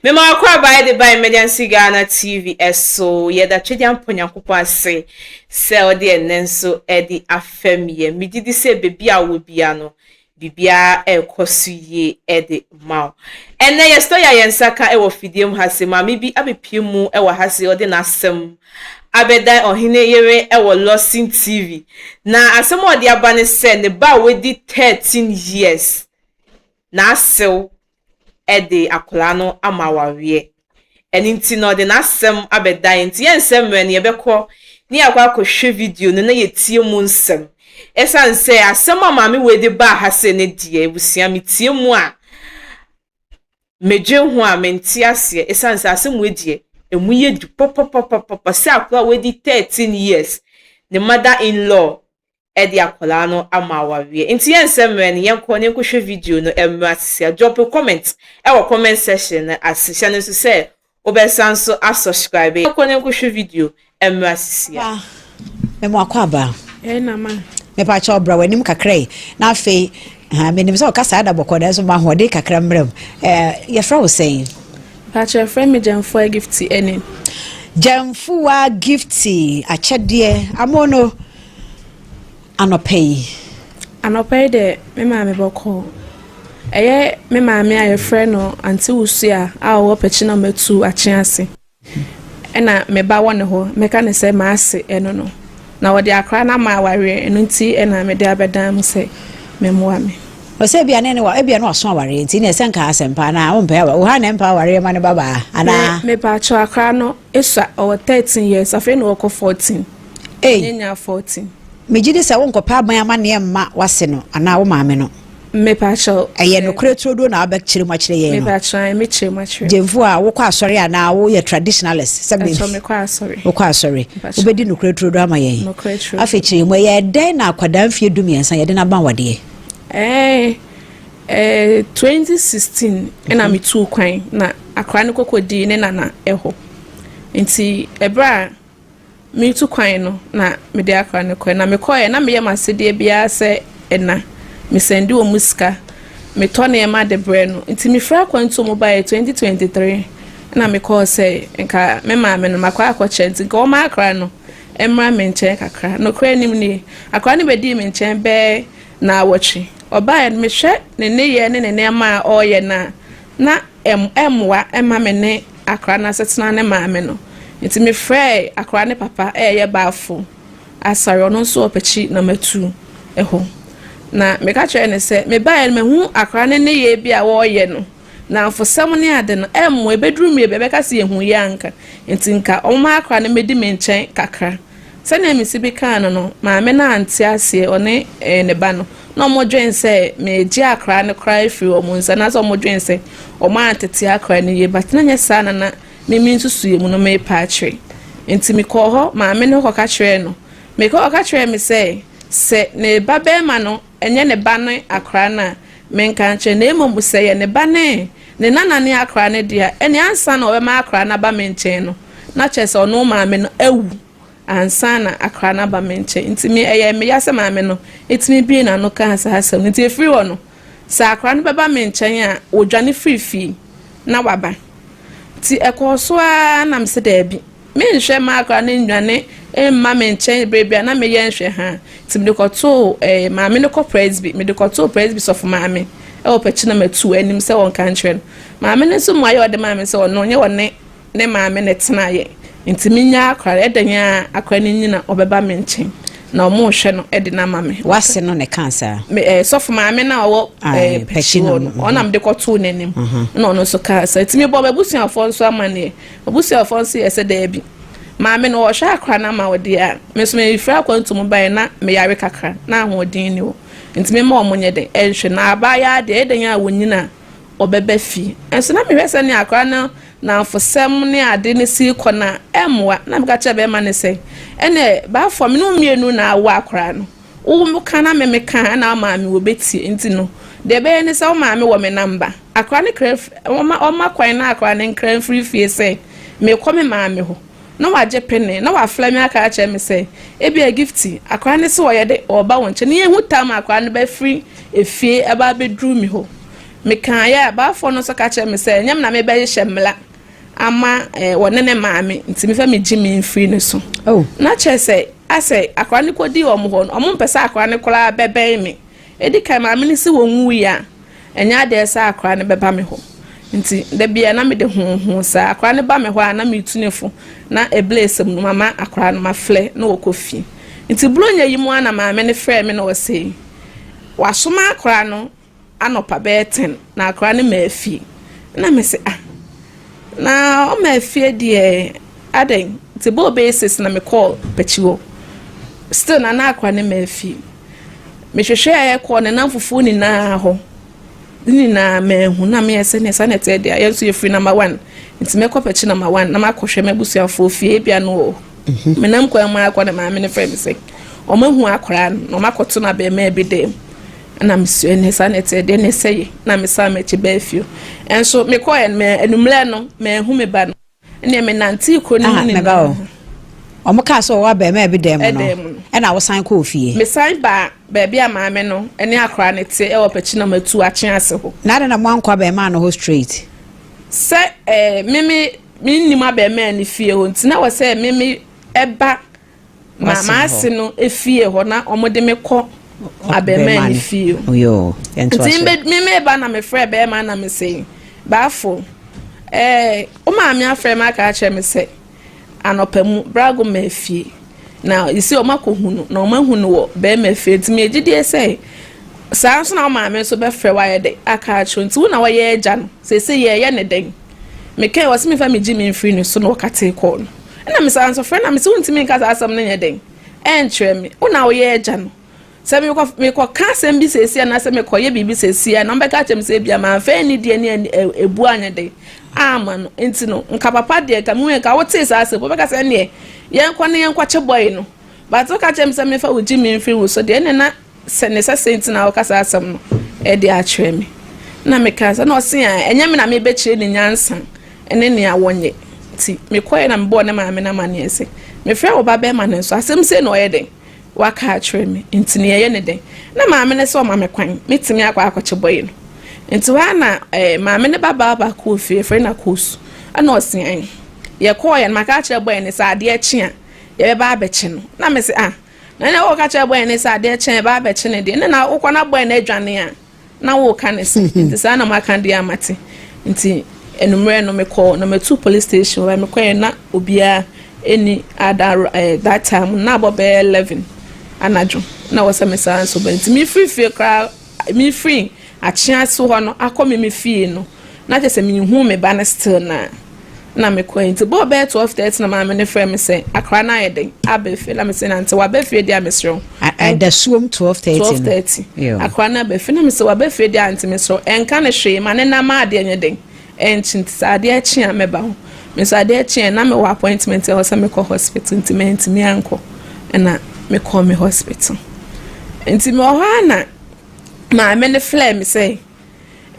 Mema akwa by the by Emergency Ghana TV so ye da twedian ponyankopɔ ase se ode enenso edi afam ye mididi se bebi a wo bia no bibia ekosu ye edi maw ene ye stoya ye nsaka e wo fidiem hase ma mi bi abepiemu e wo hase ode na asem abeda ohine yere e wo Lawson TV na asem ode abane se ne ba wedi 13 years na asew ede akola no amawawe eninti no de na asem abeda enti ye nsem wen ye bekọ ni akwa akọhwe video no na ye tie mu nsem esan se asem amame we de ba ha se ne die ebusia me tie mu a meje hu a menti ase esan se asem we die emu ye du pop se akwa we di 13 years the mother-in-law edi akola no amawawe enti ye nsem wen ye nkọ ne nkọhwe video no emrase drop comment e wo comment section asese no se obesanso subscribe nkọ ne nkọhwe video emrase Memo akwaba. Na ma. Me pa cha obra wanim kakrai. Na afi menim so kasa da bokoda so ma hode kakra mrem. Ye fra wo saying. Pa cha friend me jamfo gifty eni. Jamfo wa gifty achede amono anopay. Anopay de me ma me boko. Eye me ma me aye friend no anti usua a wo pechi na metu achiase. Ena me ba wone ho me ka ne se ma ase eno no. Na wodi akra na ma aware enu nti ena me de abedam se memoa me o se bia ne wa ebia no aso aware nti ne se nka asempa na wo mpa wo ha ne mpa aware ma ne baba ana me pa cho akra no esua o 13 years afi no ko 14 nya 14 me gidi se wo nkopa aban ama ne ma wase no ana wo maame no me pa cho eye no kretrodo na abek chire ma chire ye no me pa cho me chire ma chire jemfu a wo kwa asori ana wo ye traditionalist sabe so me kwa asori wo kwa asori obedi no kretrodo ama ye afi chire mo ye den na akwadan fie dumiensa ye de na ban wade 2016 ena me tu kwan na akra ne kokodi ne nana eho nti ebra me tu kwan no na me de akra ne kwan na me koye na me ye masede bia se ena me sendi o musika me tone e ma de bre no nti me fra kwanto mobile 2023 na me call say nka me ma me no makwa akwache nti nka o ma akra no emra me nche kakra no kra nim ni akra ne bedi me nche be na awochi oba me hwe ne ye ne ma oye na emwa ema me ne akra na setena ne ma me no nti me fra akra ne papa ye bafo asare ono so opechi na matu eho na me ka chere ne se me ba me hu akra ne ye bia wo ye no na afosam ne ade no emmo ebeduru me be ka se ehu ye anka nti nka o ma akra ne medi me nchen kakra se na me si bi kan no ma me na anti ase one ne ba no na mo dwen se me ji akra ne kra free o mo nsa na so mo dwen se o ma atete akra ne ye but na nya sa na me nsusu ye mu no me pa akre nti me ko ho ma me ne ko ka chere no me ko ka chere me se ne babe ma no enye ne ba ne akra na menka nche na emom se ye ne ba ne nana ne akra ne dia ene ansa na o ma akra na ba menche no na chese ono ma me no awu ansa na akra na ba menche ntimi eye me yase ma me no etimi bi na no kan sa hasam nti efiri wo no sa akra ne ba menche a odwane frifi na waba ti ekoso a na mse da bi me nhwe ma akra ne nwane emma menche brebia na me ye nhwe ha ti me ko to ma me ne ko presby me de ko to presby so for ma me e o pechi na matu anim se won kan kire ma me ne so mu aye o de ma me se no nye won ne ma me ne tena ye nti minya akra edanya akra ne nyina obeba menche na o mo hwe no ede na ma me wase no ne cancer me so for ma me na o pechi no ona me de ko to nanim no no so cancer ti me bo babusu afo so amane babusu afo so ye se da bi ma me no wo hwa akra na ma wo de a me so me fira kwanto mo ban na me yare kakra na ahodin ni wo nti me ma o monye de enhwe na abaya de edenya a wonyina obeba fi enso na me hwese ne akra na afosem ne ade ne si kona emwa na me ka che be ma ne se ene ba fo me no mienu na awa akra no wo kana me ka na ma me wo beti nti no de be ne se wo ma me wo me namba akra ne kra o ma kwan na akra ne kra free fie se me ko me ma me ho no waje pene no wa fla me aka che me say e bia gifty akwa ne se wo ye de oba won che ne hu tam akwa ne ba free efie aba bedru mi ho me kan ya ba fo no so ka che me say nyam na me be hyemla ama wonene maame nti me fa me gi me free ne so na che say ase akwa ne kodi omo ho omo mpesa akwa ne kola bebe me edi kai maame ne si wonwu ya enya de sa akwa ne beba me ho nti da bia na me de ho sa akwa ne ba me ho na me tunefo na eblesem no mama akwa no mafle na wokofi nti blonya yi mu ana maame ne frɛ me na wo sei wasoma akwa no anopa be 10 na akwa ne mafi na me se na o mafi de aden nti bo basis na me call pechiwo still na akwa ne mafi me hwehwe aye call ne namfufu ni na ho ni na mehu na me yese ne sanete de aye so ye free number 1 nti me kopechi number 1 na makohwe mabusuafo fie bia no me nam kwa ma akwa na maame ne frɛ me se o mahu akwa no makoto na be ma bi dem na misio ne sanete de ne sey na misa mechi ba afio enso me ko en me enumle no me hu me ba no ne me nanti ko ni ni ba o mo ka so wa ba ma bi dem no e na wo san ko fie me san ba bia maame no ene akra ne te e wo pachi na matu ache ase ho na de na mo ankwa ba ma no ho straight se mi ni ma ba ma ni fie ho ntina wo se mimi eba mama ase no efie ho na omode me ko abema ni feel yo entimbe me ba na me frɛ be ma na me say baafo o ma me afrɛ ma ka kye me say anopamu brago ma fie na isi o makohunu na o mahunu wo be ma fie ntimi egidie say sanso na o ma me so be frɛ wa ye de aka kye nti wo na wo ye agya no say ye ne den me kai wo se me fa me gi me free no so no kate call na me sanso frɛ na me se ntimi ka asam na ye den enkyerɛ me wo na wo ye agya no se me ko ka sem bi sesi na se me ko ye bibi sesi na mbeka chem se bia ma fa ni de ne ebu anya de ama no enti no nka papa de ka mu ka wote sa se bo beka se ne yen ko ne yen kwa che boy no but ka chem se me fa uji me mfi wo so de ne na se ne se senti na ka sa asem no e de a kire me na me ka se na o se a enya me na me be kire ni nyansan ene ne awonye ti me ko ye na me bo ne ma me na ma ne ese me fra wo ba be ma ne so asem se no ye de waka atwere me ntini ye ne den na maame ne so maame kwan metimi akwa akwache boy no nti wa na maame ne baba ko fie fre na kosu ana osen ye ko ye maka akere boy ne sa ade achi a ye ba abechi no na me se na ne wo ka akere boy ne sa ade achi ye ba abechi ne de ne na wo na boy na adwane a na wo ka ne se nti sa na maka de amate nti enumre no me call no me two police station wa me kwa na obia any other that time na bobe 11 anajo na wasa mesa so benti mi free kra mi free achia so ho no akomi mi fie no na je se mi hu me ba na still na me kwenti bo be 12:30 na ma me ne frɛ me se akra na yeden abefe na me se na nte wa befe dia mesro da suom 12:30 akra na befe na me se wa befe dia anti mesro enka ne hwe ma ne na ma ade nyeden enchinti sa ade achia me ba ho me sa ade achia na me wa appointment e ho se me ko hospital intimate mi anko na me call me hospital enti me ohana ma me ne flare me say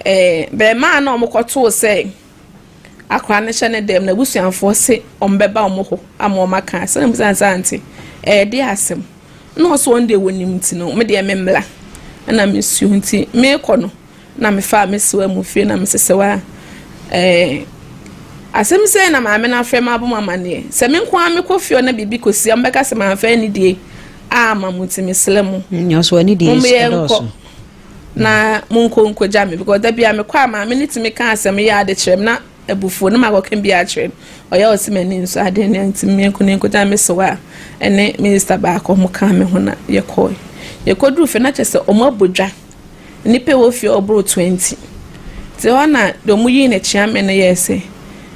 be ma na omokoto say akwa ne hye ne dem na busuanfo se ombeba omoho ama omaka se na busansa anti de asem no so onde wonim ti no me de me mla na me su nti me ko no na me fa me sewa mu fie na me sesewa asem se na ma me na frɛ ma bo mama ne se me nko me ko fie na bibi kosi ombeka se ma fa ni die ama mutimi slemu nyoso ani di na munko jame because da bia me kwa ma me nitimi ka asem ya de kyerem na ebufuo na magoken bia kyerem oya osimani nso ade ne ntimi nko jame so a ene minister ba ko mo ka me ho na ye koduru fe na kyese omabodwa nipa wo fie obro 20 ti ona do mu yi ne chia me ne yese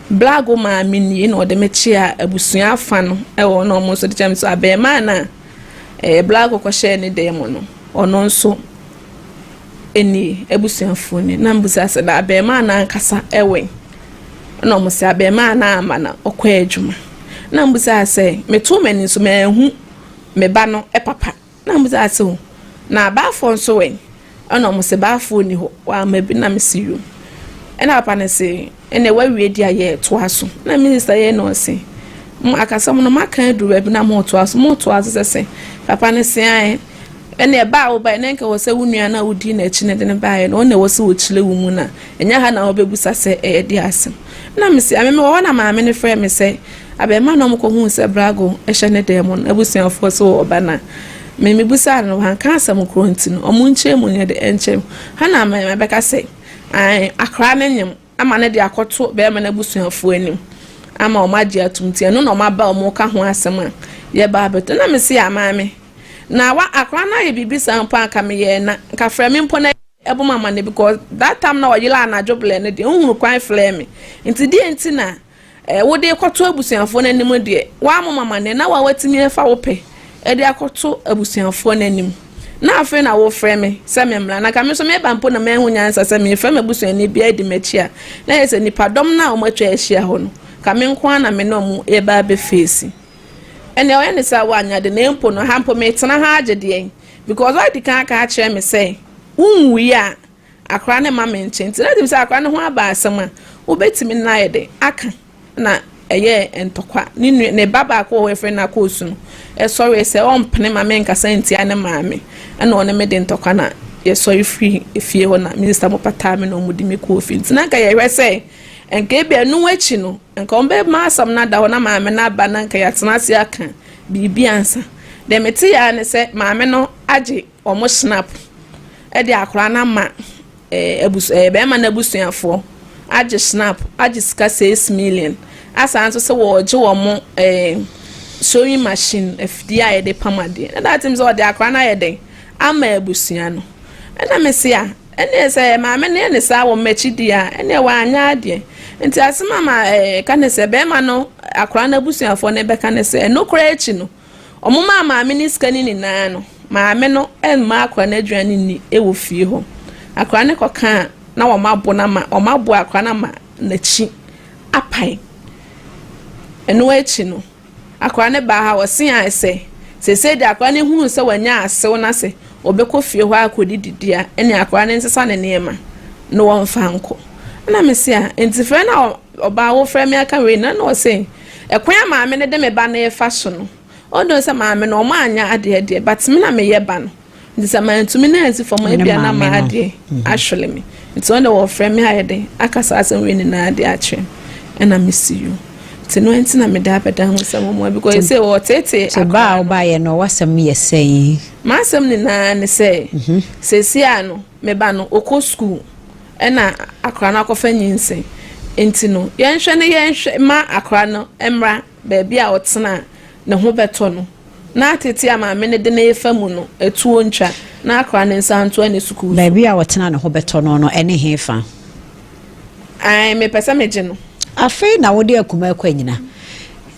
blago ma me ni no de me chia abusua afa no e wo no mo so de kyerem so abema na blago ko share ne dem no ono nso eni ebusuafo ni na mbusa se da abema na nkasa ewe na mo se abema na ama na okwa adwuma na mbusa se meto mani nso mehu me ba no papa na mbusa se ho na baafo nso wen ana mo se baafo ni ho wa ma bi na mesiyo ena papa ne se ene wa wie dia ye to aso na minister ye no se akasam no maka duru bi na mo to aso se papa ne se ene ba wo ba nenka wo se wunua na wodi na echi ne de ne ba ye no na wo se wo chile wo mu na enya ha na wo bebusa se e de asem na me se ameme wo na maame ne frɛ me se abema no mko hu se brago ehye ne demon abusuafo so oba na me busa no han ka asem kro nti no omu nche mu ne de enchem ha na me beka se ai akra ne nyem ama ne de akoto be ma na abusuafo anim ama o maji atumti no na o maba o mo ka ho asem a ye ba beto na me se amaame na wa akra na ye bibisa mpa aka me ye na ka fra me mpo na ebo mama ne because that time na o yila na joble ne de ohunu kwan flame me nti die nti na wo de kwato abusuafo na nim de wa mama ne na wa watimi efa wo pe e de akoto abusuafo na nim na afi na wo frɛ me se me mra na ka me so me ba mpo na me hu nyansa se me frɛ me abusuani bia di machi a na ye se nipa dom na o matwa ahia ho no ka me nko na me no mu e ba be face ene o ene sa wa anya de na mpo no ha mpo me tena ha agede because why di kan ka kire me say unwi a akra ne ma me nche nti na dim say akra ne ho aba asem a obetimi na ye de aka na eye entokwa ne baba ko we friend na ko su no e sorry say on pene ma me nka senti ane ma me na one me de ntokwa na ye sorry free efie ho na minister mo pata me no mu di me ko fi nti na ka ye we say enke bia nu wachi no enka ombe ma asam na da ho na ma me na ba na nka ya tena se aka bibi ansa de meti ya ne se ma me no age omo snap e de akora na ma be ma na busuafo age snap age ska 6 million asa anso se wo je wo mo sewing machine FDI de pamade na that time so de akora na ye den ama abusua no na me se a ene se ma me ne sa wo machi dia ene wa anya ade nti asema ma ka ne se be ma no akora na busuafo ne be ka ne se no kora echi no omuma ma me ni skani ni na no ma me no ma akora na aduane ni e wo fie ho akora ne koka na wo mabo na ma o mabo akora na ma na chi apai eno echi no akora ne ba ha wo se an se de akora ne hunu se wanya asew na se obekọ fie ho akodi didia ene akora ne nsesa ne nema no won fanko na me se a enti frɛ na oba wo frɛ me aka we na no se ekwan ma me ne de me ba na e fa so no odo se ma me no ma anya ade but me na me ye ba no nti se ma ntumi na enti fo ma bia na ma ade ahwele me nti on wo frɛ me ayede aka sa asem we ni na ade ache na me see you no enti na me da beda ho se mo because say wo tete so ba ye no wasam ye say ma sam ni na ne say se sia no me ba no okọ school na akra na akọfa nyinse enti no yenhwe ma akra no emra ba bia otena ne ho beto no na tete ama me ne de na yefa mu no etuo ntwa na akra ne nsanto ne school ba bia otena ne ho beto no ene hefa ai me pesa meje no afi na wo de akuma akwanyina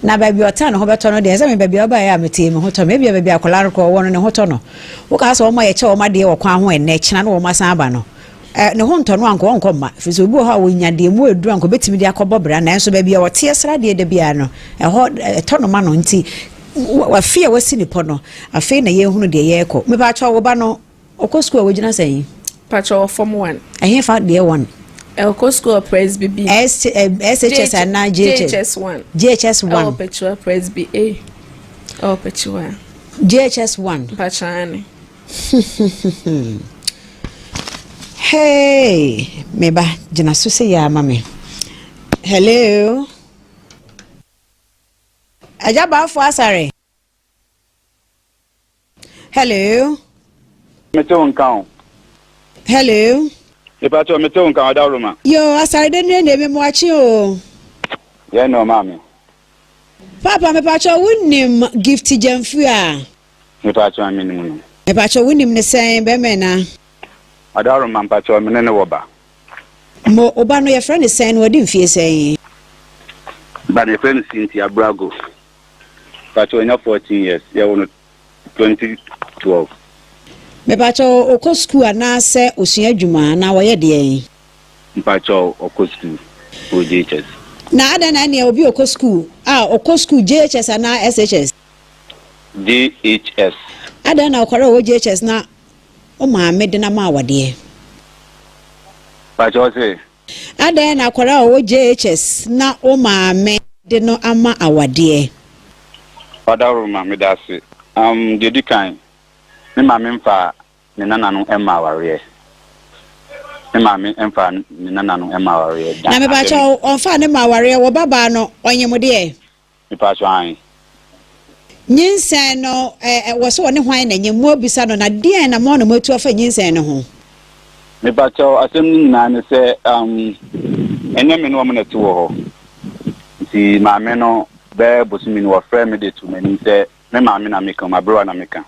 na ba bia otena ne ho beto no de se me ba bia ba ya mete me ho to me bia ba bia akola reko wo no ne ho to no wo ka so wo ma ye che wo ma de wo kwa ho enne kina na wo ma san aba no ne ho nto no anko wonko ma fiso bu ha wo nya de mu edu anko betimi de akobobra na enso ba bia wo te esra de bia no ho to no ma no nti wa fie wasi ni pono afi na ye hunu de ye ko me ba cha wo ba no okọ school wo gina sai pa cha form 1 ehe fa de 1 okọ school press bb SHS and JHS 1 JHS 1 Opechua press ba Opechua JHS 1 pa cha ni hey me ba gina so se ya mame hello ajaba fo asare hello Meton kan. Hello. Ipacho meton kan adawroma. Yo, asare de ne me mo achi o. Ye no mami. Papa me pacho wunim gift jamfu a. Ipacho aminimu no. Me pacho wunim ne sen be me na. Adawroma pacho me ne wo ba. Mo oba no ye friend sen wodi mfie sen. Ba ne friend Cynthia Brago. Pacho enya 14 years. Ye wono 2012. Me pacho okọ school na se osua adwuma na wo ye de yin. Pacho okọ school o JHS. Na ada na ne obi okọ school. Okọ school JHS na SHS. JHS. Ada na okoro wo JHS na o ma me de na ma awade. Pacho se. Ada na okoro wo JHS na o ma me de no ama awade. Adawroma me da se. Dedi kan me maame mfa ne nana no emma ware me maame mfa ne nana no emma ware na me ba cho onfa ne ma ware wo baba no onyemode me pa so an nyinsen no wo so ne hwan na nyemu obisa no na den na mo no matu afa nyinsen no ho me pa cho asem ni na ne se enya me no mo na tu ho ti maame no be bosumi no wafre me de tu mani se me maame na meka ma bro na meka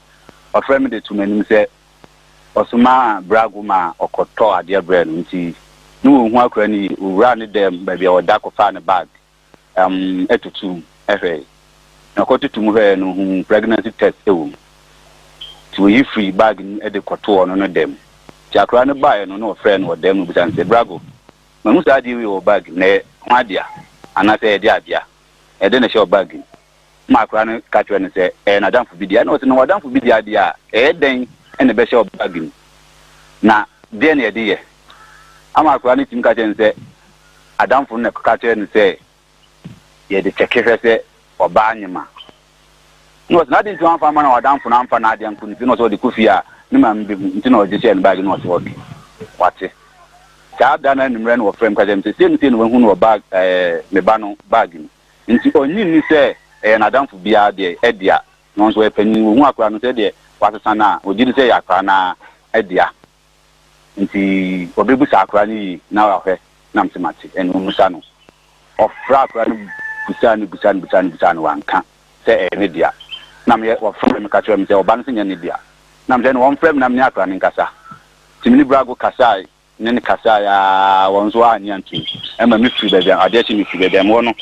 wafre me de tu mani se osuma bragu ma okoto ade bre no nti no hu akra ni owura ne dem ba bia oda ko fa ne bag etutu ehwe na ko tutu mu hwe no hu pregnancy test ewu ti we free bag ni e de koto no no dem ti akra ne bae no no friend no dem no bisan se bragu ma mu sa di we o bag ne ho adia ana se e di adia e de na show bag ma akra ne ka twa ne se na danfo bidia na o se no wadanfo bidia dia e den ene be show bag ni na de na e de ye ama akra ne tim ka twa ne se adamfo ne ka twa ne se ye de chekefe se oba anyima no na de ntu anfa ma na adamfo na anfa na ade anku ni no so de kufia ni ma mbe nti na o je share bag no so work wate ka da na nimre no frame ka jem se se no hu no bag me ba no bag ni nti onyi ni se na adamfo bia de edia no so e pani hu akra no se de wasesa na ojiri se ya akra na edia nti obebusa akra ni na wahwe na msemati enu musa no ofra akra no busa no wanka se ne dia na me wafra me ka twa me se oba no se nya ne dia na me no won frame na me akra ni nkasa timini brago kasa ne kasa ya wonzo anya ntu ema me fi bebia ade chi me fi bebia mo no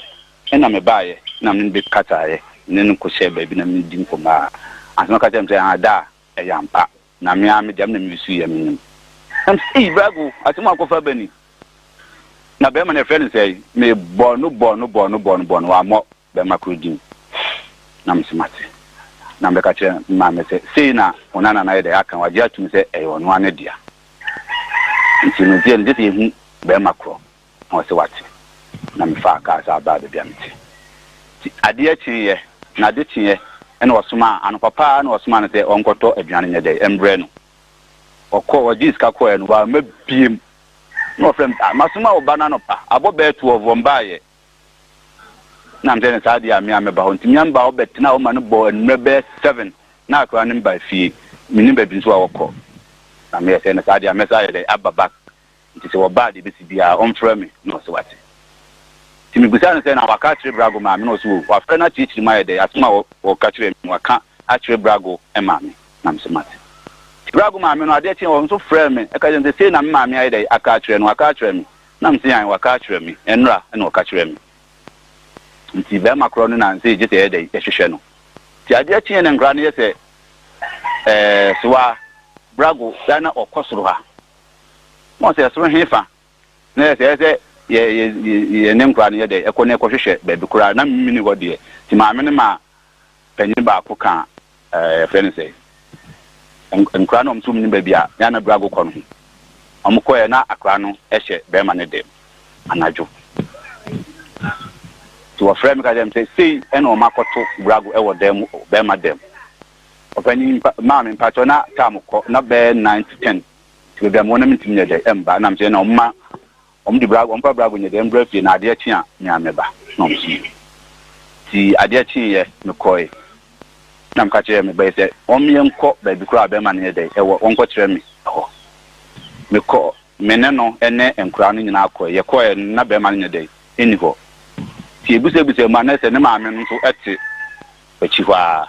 na me baaye na me be kata ye ne ko she bebia na me din ko ma asma ka tem se ada e yampa na me am dem na me su ye me am see brago atuma ko fa bani na be ma ne friend say me bonu wa mo be ma krodin na me smati na me ka che ma me say na onana na ye de aka wa ja tum se e wonu ane dia nti no dia ne de hu be ma kro o se wati na me fa ka sa ba be bia mti ade a chiye na de chiye ene osuma anu papa na osuma ne se onkoto aduane nye de embre no okọ odi ska ko enu wa mabiem no frem masuma oba no pa abobe 12 ombaye na mtene saadi ya mi ameba ho ntimi amba obetina o ma no bo enmebe 7 na akwa ne mba fie minimba bi nso a wokọ na me se na saadi ya mesa ye ababa nti se oba de besi bia on frame no se wate timi gusa no se na waka tre brago ma me no so wa fra na chichi ma ye de asuma o ka tre mi waka a tre brago e ma me na mse mate brago ma me no ade chi won so frame e ka je se na me ma me ye de aka tre no aka tre mi na mse yan waka tre mi enra na waka tre mi nti be makro no na nse jete ye de ehwehwe no ti ade chi ne ngra no ye se soa brago dana okosoro ha mo se soro hefa na se ye ne nkra no ye de ekone ekohwehwe be bi kura na mmini wode ti ma me ne ma panyi ba ko ka friend say nkra no mtum ni ba bia ya na brago ko no omko ye na akra no ehye be ma ne dem anajo to a friend ka dem say eno makoto brago e wo dem be ma dem opani ma me pacho na tamko na be 9 to 10 to be mo na mitim ne de emba na mse na omma omdi brago ompa brago ne dem brafie na ade achi a nya meba no msi ti ade achi ye me koi na mka che me be se omye nko ba bi kura be ma ne de e wo onko kire me ho me ko mene no ene enkura no nyina akọ ye ko na be ma ne de eni ho ti ebuse ma na se ne ma me no so ete achi hwa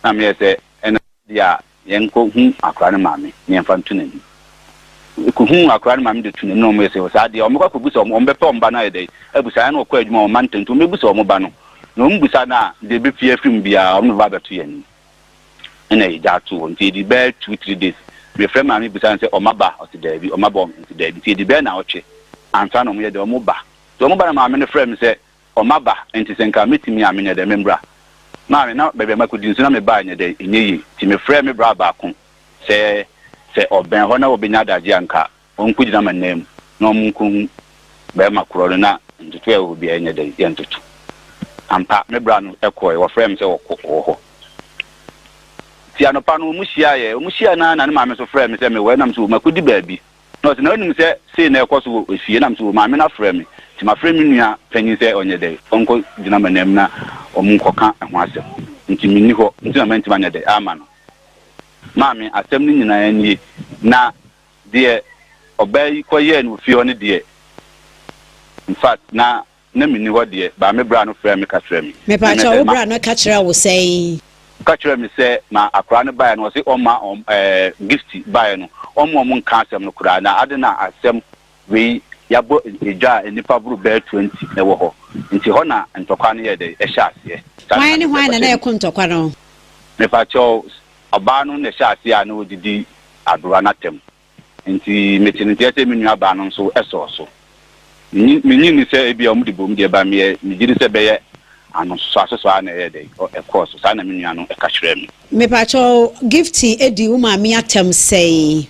na me se ene dia yenko hu akura ne ma me ne mfa ntuna ni ko hu akura ne ma me de tuna no me se o sa dia o me kwa busa o mbe pe o mba na ye de ebusa na o kwa adwuma o man tentu me busa o mo ba no no mbusa na de be fie film bia o me ba beto ye ni ene ija tu nti di be 2-3 days me frɛ ma me busa se o maba o ti da bi o maba o ti da bi ti di be na o che ansa no mo ye de o mo ba to mo ba na ma me ne frɛ me se o maba nti se nka metimi a me ne de membra ma me na bebe makudi nso na me ba nya de enyeyi ti me frɛ me bra ba ko se oben ho na obenya daje anka onku gina manem na omunku be makuro na ntutu e obi anya de ye ntutu ampa me bra no ekoi wo frɛ me se wo ho ti anopa no mushia na maame so frɛ me sɛ me wɔ nam so makudi baabi no se na onim sɛ sei na ɛkɔ so efie nam so maame na frɛ me ti ma frɛ me nua panyin sɛ onye dɛ onko gyina manam na ɔmo nkɔka ho asɛm nti minni hɔ nti na manti manya dɛ ama no maame asɛm ni nyina nie na deɛ ɔbɛyi kɔyɛ no fie hɔ ne deɛ in fact na minni hɔ deɛ ba me bra no frɛ me ka frɛ me me pa cha wo bra no ka kyerɛ wo sɛ ka kyerɛ me sɛ ma akora no bae no ɔse ɔma gift bae no ɔmo nka asɛm no kura na ade na asɛm wei yabɔ edwa nipa buru bɛɛ 20 na wɔ hɔ nti hɔ na ntɔkwa no yɛ de ɛhyɛ aseɛ hwan ne hwan na ɛkɔ ntɔkwa no me pa kyɛw ɔbaa no na ɛhyɛ aseɛ a na odidi adora na tem nti metinitiɛ sɛ me nua baa no nso ɛsɔ so minyi ni sɛ ebi ɔmo de bom de ba me gidi sɛ bɛyɛ ano so na ɛyɛ de ɛkɔ so saa na me nua no ɛka kyerɛ me pa kyɛw gifty edi wo maame atem sɛ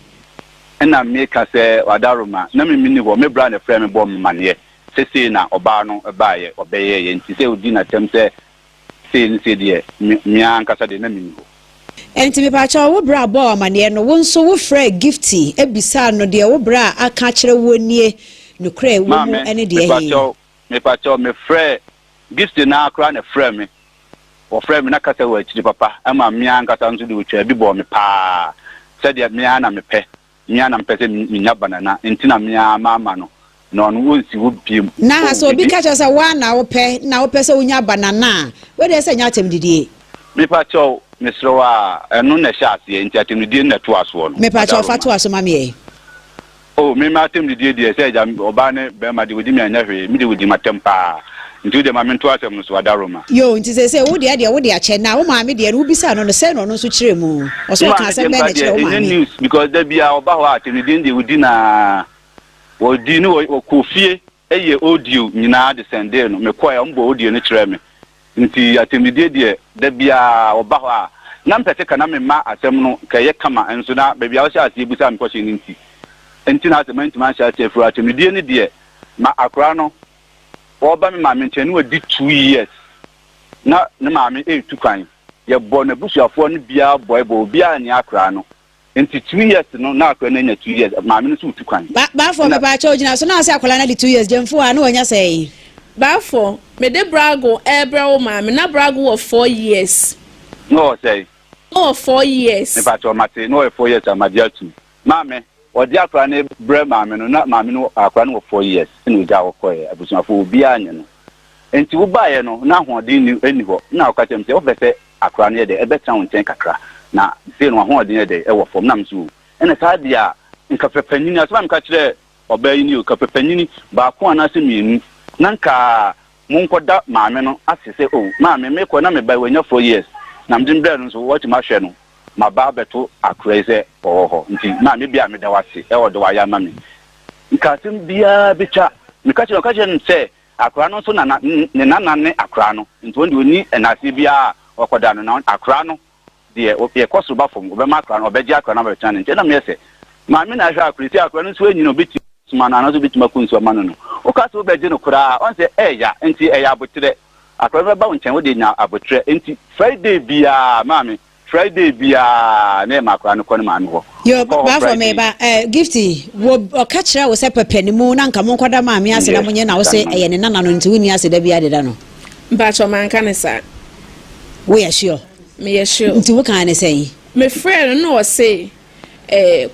na me ka sɛ wadaroma na me mini hɔ me bra na frɛ me bɔ me maneɛ sese na ɔbaa no ɛbaayɛ ɔbɛyɛ yɛ nti sɛ odi na tem sɛ sɛ deɛ me ankasa de na mini hɔ enti me pa kyɛw wo bra bɔ maneɛ no wo nso wo frɛ gifty ebisa no deɛ wo bra aka kyerɛ wo nie no kra wo mu ene deɛ hi me pa kyɛw me frɛ gifty na akra na frɛ me o frɛ me na kasa wo akiri papa ama me ankasa nso de wo twa bi bɔ me paa sɛ deɛ me ana me pɛ me ana me pɛ sɛ me nya banana enti na me ama no na ɔno wo nsi wo biem na so obi ka kyerɛ sɛ wa na wo pɛ sɛ wo nya banana we de sɛ nya atem didie me pa kyɛw me sro a ɛno na hyɛ aseɛ enti atem didie na to aso no me pa kyɛw fa to aso ma me oh me ma atem didie de sɛ ja oba ne be ma de wodi me anya hwe me de wodi matem pa nti de ma me to asɛm no so adaroma yo nti sɛ wo de akyɛ na wo maame de no bisa no sɛ no nso kyerɛ mu ɔso ka asɛm bɛ na kyerɛ wo maame news because there be oba ho atem didie de wodi na wodi no okofie eye audio nyina de sende no me kɔ ya mbo audio no kyerɛ me nti atem didie de there be oba ho a na mpɛte kana me ma asɛm no kɛyɛ kama enso na ba bia wo hyɛ asie busa me kɔhyɛ ni nti na asɛm nti ma hyɛ asie furu atem didie ne de ma akora no oba me maame nkyɛn no di 2 years na ne maame etu kwan ye bɔ na busuafo no bia bɔ bia anya akra no nti 2 years no na akra na nya 2 years maame no so tu kwan ba for me ba cha ogina so na ase akola na di 2 years jemfo a na onya sɛ ba for me de brago ebra wo maame na brago wo 4 years no say no 4 years me ba cha mate no 4 years amadia tu maame odi akra na bre maame no na maame no akra no 4 years na oja wokɔ abusuafo obi anya no enti wo baaye no na hoɔden ni eni hɔ na ɔka kyem sɛ wo fɛ akra no yɛ de ɛbɛtra wo nkyɛn kakra na se no hoɔden yɛ de ɛwɔ fam nam so ɛna saa de a nka pɛpanyini asɛm ka kyerɛ ɔbaa yi ni o ka pɛpanyini ba ko ana sɛ mienu na nka monkɔda maame no ase sɛ o maame me kɔ na me ba wanya 4 years na mdim bɛ no so wɔte ma hwɛ no ma ba beto akra sɛ ɔhɔ nti maame bia me da wase ɛwɔ de wa ya mame nka asɛm bia betwa me ka kyerɛ no sɛ akra no so na ne nana ne akra no nti wonde oni enase bia ɔkɔda no na akra no de yɛ kɔso ba fom obɛma akra no ɔbɛgye akra no bɛtwa ne nti na me sɛ maame na hwɛ akra sɛ akra no so anyina obeti suma na no so beti makunsu ama no o ka so bɛgye no kura on sɛ ɛya nti ɛya abotre akra no bɛba wo nkyɛn wo de nya abotre nti Friday bia maame Friday bia na ma akra no kɔ ne maame hɔ yo ba for me ba gifty wo ɔka kyerɛ wo sɛ pɛpɛnimu na nka monkɔda maame ase na monye na wo sɛ ɛyɛ ne nana no nti woni ase da bia deda no ba cho man ka ne sa wo yɛ sure me yɛ sure nti wo kan ne sɛ me friend no ɔse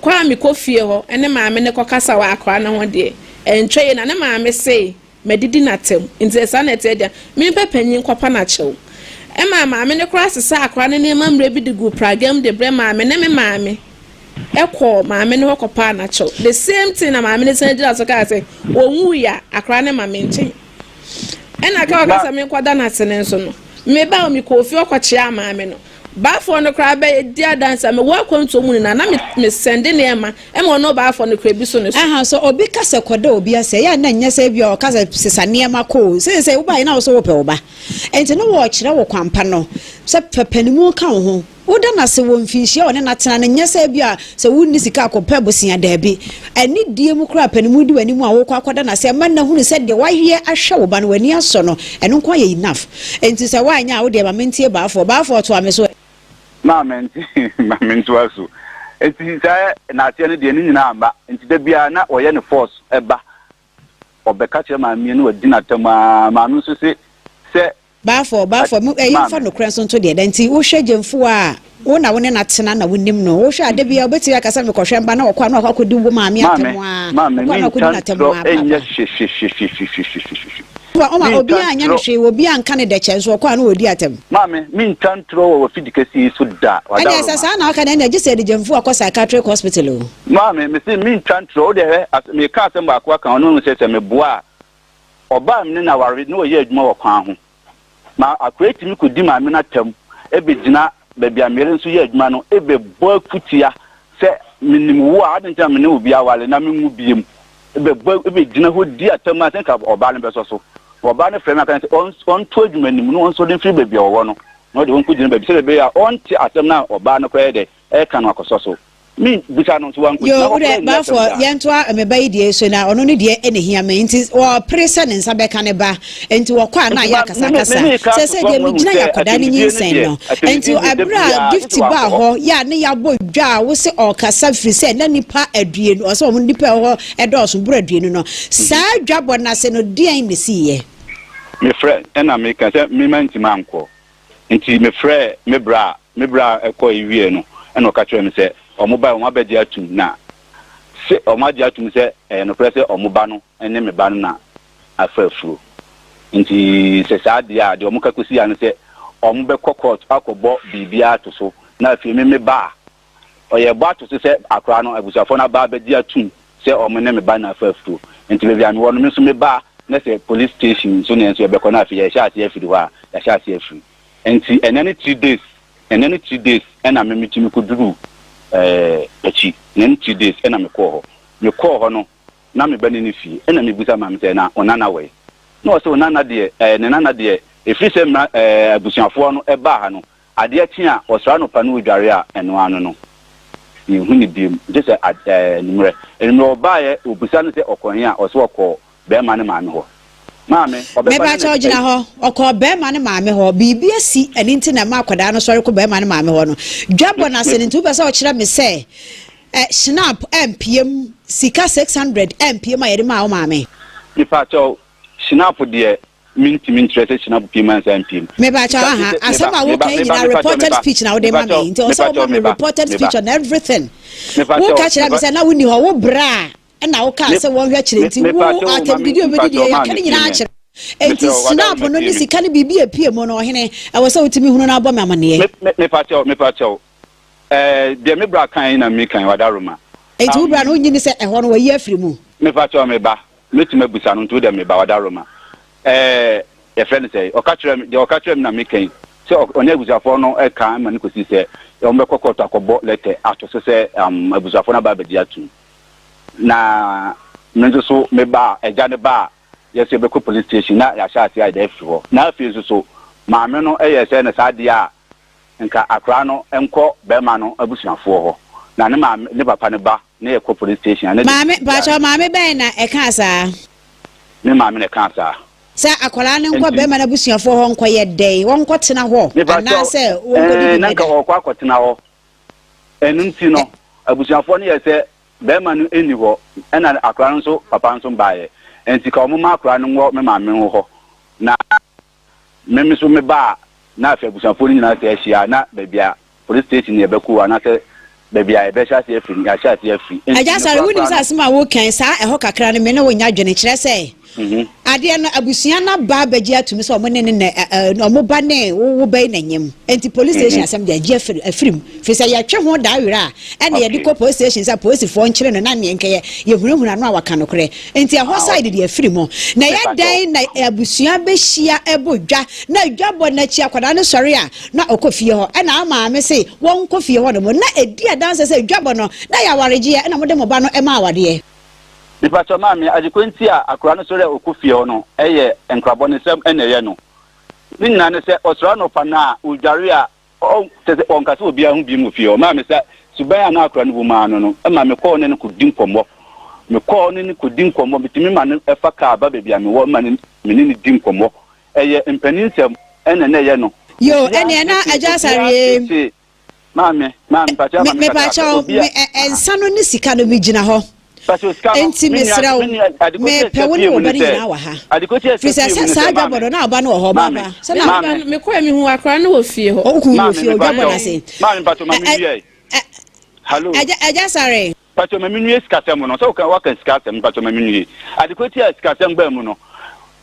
kwa me kɔ fie hɔ ene maame ne kɔ kasa wa akra no ho de entwe na ne maame sɛ medidi na tem nti esa na ɛte dia me pɛpanyin kɔpa na kyɛw maame ne kora sesa akra ne mamre bi de gu pragam de bre maame ne me maame ekɔ maame ne hɔkɔpa na kyɛw the same thing na maame ne sanjira so ka sɛ onwu ya akra ne maame nkyɛn ɛna ka ɔkasa me kwada na tene nso no me ba o mi kofi ɔkɔkyea maame no baafo no kra be dia dancer me wa kwanto mu na me sende ne ema no baafo no kra bi so ne so aha so obi kasa koda obi ase ya na nya se bi o kasa sesa ne ema ko se wo ba ina so wo pe wo ba enti no wo kyerɛ wo kwampa no se pepanimu ka wo ho wo da na se wo mfinhia one na tena ne nya se bi a se wo ni sika akɔpa bosia da bi ani die mu kra panimu di wani mu a wo kɔ akɔda na se man na hunu se de wahwe ahwɛ wo ba no wani aso no ɛno nko yɛ enough enti se wa anya wo de ba mentie baafo to ame so Mama to us. It is not any number, and to be not or any force eba or becatcher my mean with dinner to my Manu say. Bafo, you found no crescent to the identity, who shed you for one I wouldn't at Sanana with him no, should I be a bit like a son of Coshan Bana or Quano, how could do Mammy, Mamma, could not tell Obia, she will be uncanny chance or Quano would yet him. Mammy, mean turn throw or efficacy should die. Yes, as I know, can I just say the Jim for a psychiatric hospital? Mammy, mean turn throw there as me custom back work on no says a bois or bam, then I worry no yet more crown. Ma akweti mi kodi ma me na tam e be gina baby amere nso ye adwuma no e be bo akutia se minimu a adenta me ne obi awale na me mu biem e be gina ho di atam a think oba ne be so oba ne frame kan se on to adwuma nim no on so den free baby owo no no de won ku gina baby se be ya on ti atam na oba ne koye de e kan akoso so me buta no so wan ku yo de ba for yento a me ba die so na ono ne de ene hia me nti o pressure ne nsa be kan ba enti wo kwa na ya kasa se de me gina ya koda ni nsen no enti abra gift ba ho ya ne ya bo dwa wo se o kasa firi se na nipa adue no so mo nipa ho edo so bura adue no sa dwabo na se no de ne siye me friend na me kan se me manti manko enti me friend me bra ekọ iwie no na o ka kire me se omuba o mabedi atum na se o maji atum se no prese omuba no ene me ba na afafu nti se saade a de omuka kosi ya no se omube kokot akobo bibia to so na afi me ba oye ba to se akra no abusafo na ba bedi atum se omune me ba na afafu nti be bia me wono me so me ba na se police station so ne so e be ko na afi ya sha ati afi wa ya sha ati afi nti enene 3 days ena me mitimi kuduru achi nen 2 days ena me call ho no na me bani ni fi ena me busa ma me say na onana we no so onana de ne nana de efri se na abusuafo no eba ha no ade achi a osra no pa no odware a eno anu no ni hu ni biem je se nimre oba ye obusa no se okonye a oso okọ be ma ne ma me ho maame me ba cha ogina ho okọ be ma ne maame ho bibi asi ani nti na ma akwada no sori ko be ma ne maame ho no dwabo na se nti pese o kire me se snap mpm sika 600 mpm ayere ma o maame mi pa cha snap de minti interest snap mpm mpm me ba cha ha asama wo kan ina reported speech na wo de maame nti o so wo me reported speech on everything wo ka kire me se na wo ni ho wo bra na wo ka se won hwa kire nti wo atembidi obedi ya kan nyina a kire enti snap no ni sika ne bibi apie mo no hene e wo se wotimi hunu na abo me amane me pa cho de me bra kan na me kan wadaroma enti wo bra no nyini se ho no wayi afiri mu me pa cho me ba metime busa no nto de me ba wadaroma e friend say o ka kire me na me kan se onye abusafo no e kan ma ne kosi se e o me kokota akobo lete ato se abusafo na ba bedi atu na menzo so me ba eja ne ba yes be ko police station na ya sha tia da fo na afi so maame no eye se na saade a nka akra no enko be ma no abusuafo ho na ne maame ne papa ne ba ne ye ko police station na maame ba cha maame ben na e kan sa ne maame ne kan sa sa akwala ne nko be ma na abusuafo ho nko ye dey won ko tena ho na se won ko di na nka ho kwa ko tena ho enunti no abusuafo ne ye se be ma no eni ho na akra no so papa nso baaye enti ka omo makra no wo me maame ho na me so me ba na afi abusuafo ni nyina se ahia na bebia police station ne beku ana se bebia e be sha se afiri ya sha se afiri aja sare woni sa asema wo kan sa eho kakra ne me na wonya dwene kire se ade no abusua na ba baji atumi so omo ne omo ba ne wo bai na nyem enti police station asem de agi afirim fi se ya twe ho da wira ene ye de ko police station sa police fo nkire no na ne nke ye hunahuna no awaka no kre enti a ho side de afirim ho na ya dan na abusua be hia ebodwa na dwabo na chi akwada no sori a na okofie ho na ama me se won kofie ho no mo na edi adanse se dwabo no na ya wareje ya na mo de mo ba no e ma awade di pato maami ajikwenti a akura no sore okufie ho no eye enkrabo ne sem eneye no ni nna ne se osra no pa na udware a tese onkase obi a hu bi mu fie o maami se suban na akura no bu ma no e ma me ko ne ko din komo me ko ne ko din komo bitimi ma ne efa ka ba bebia me wo ma ne ni din komo eye mpanin sem ene ne ye no yo ene na aja sare Mami, pacha mami. Me pacha ensano ni sika no bi gina ho. Enti mesra wo me pewoni wo bari nyina wa ha. Fisa sa adwabodo na oba na ho baba. Se na me ko mi hu akra na wo fie ho. O ku wo fie odwabodo na se. Mami pacha mami wie. Hello. Aja sare. Pacha mami wie skatem no. So kan waka skatem pacha mami wie. Adikoti skatem ba mu no.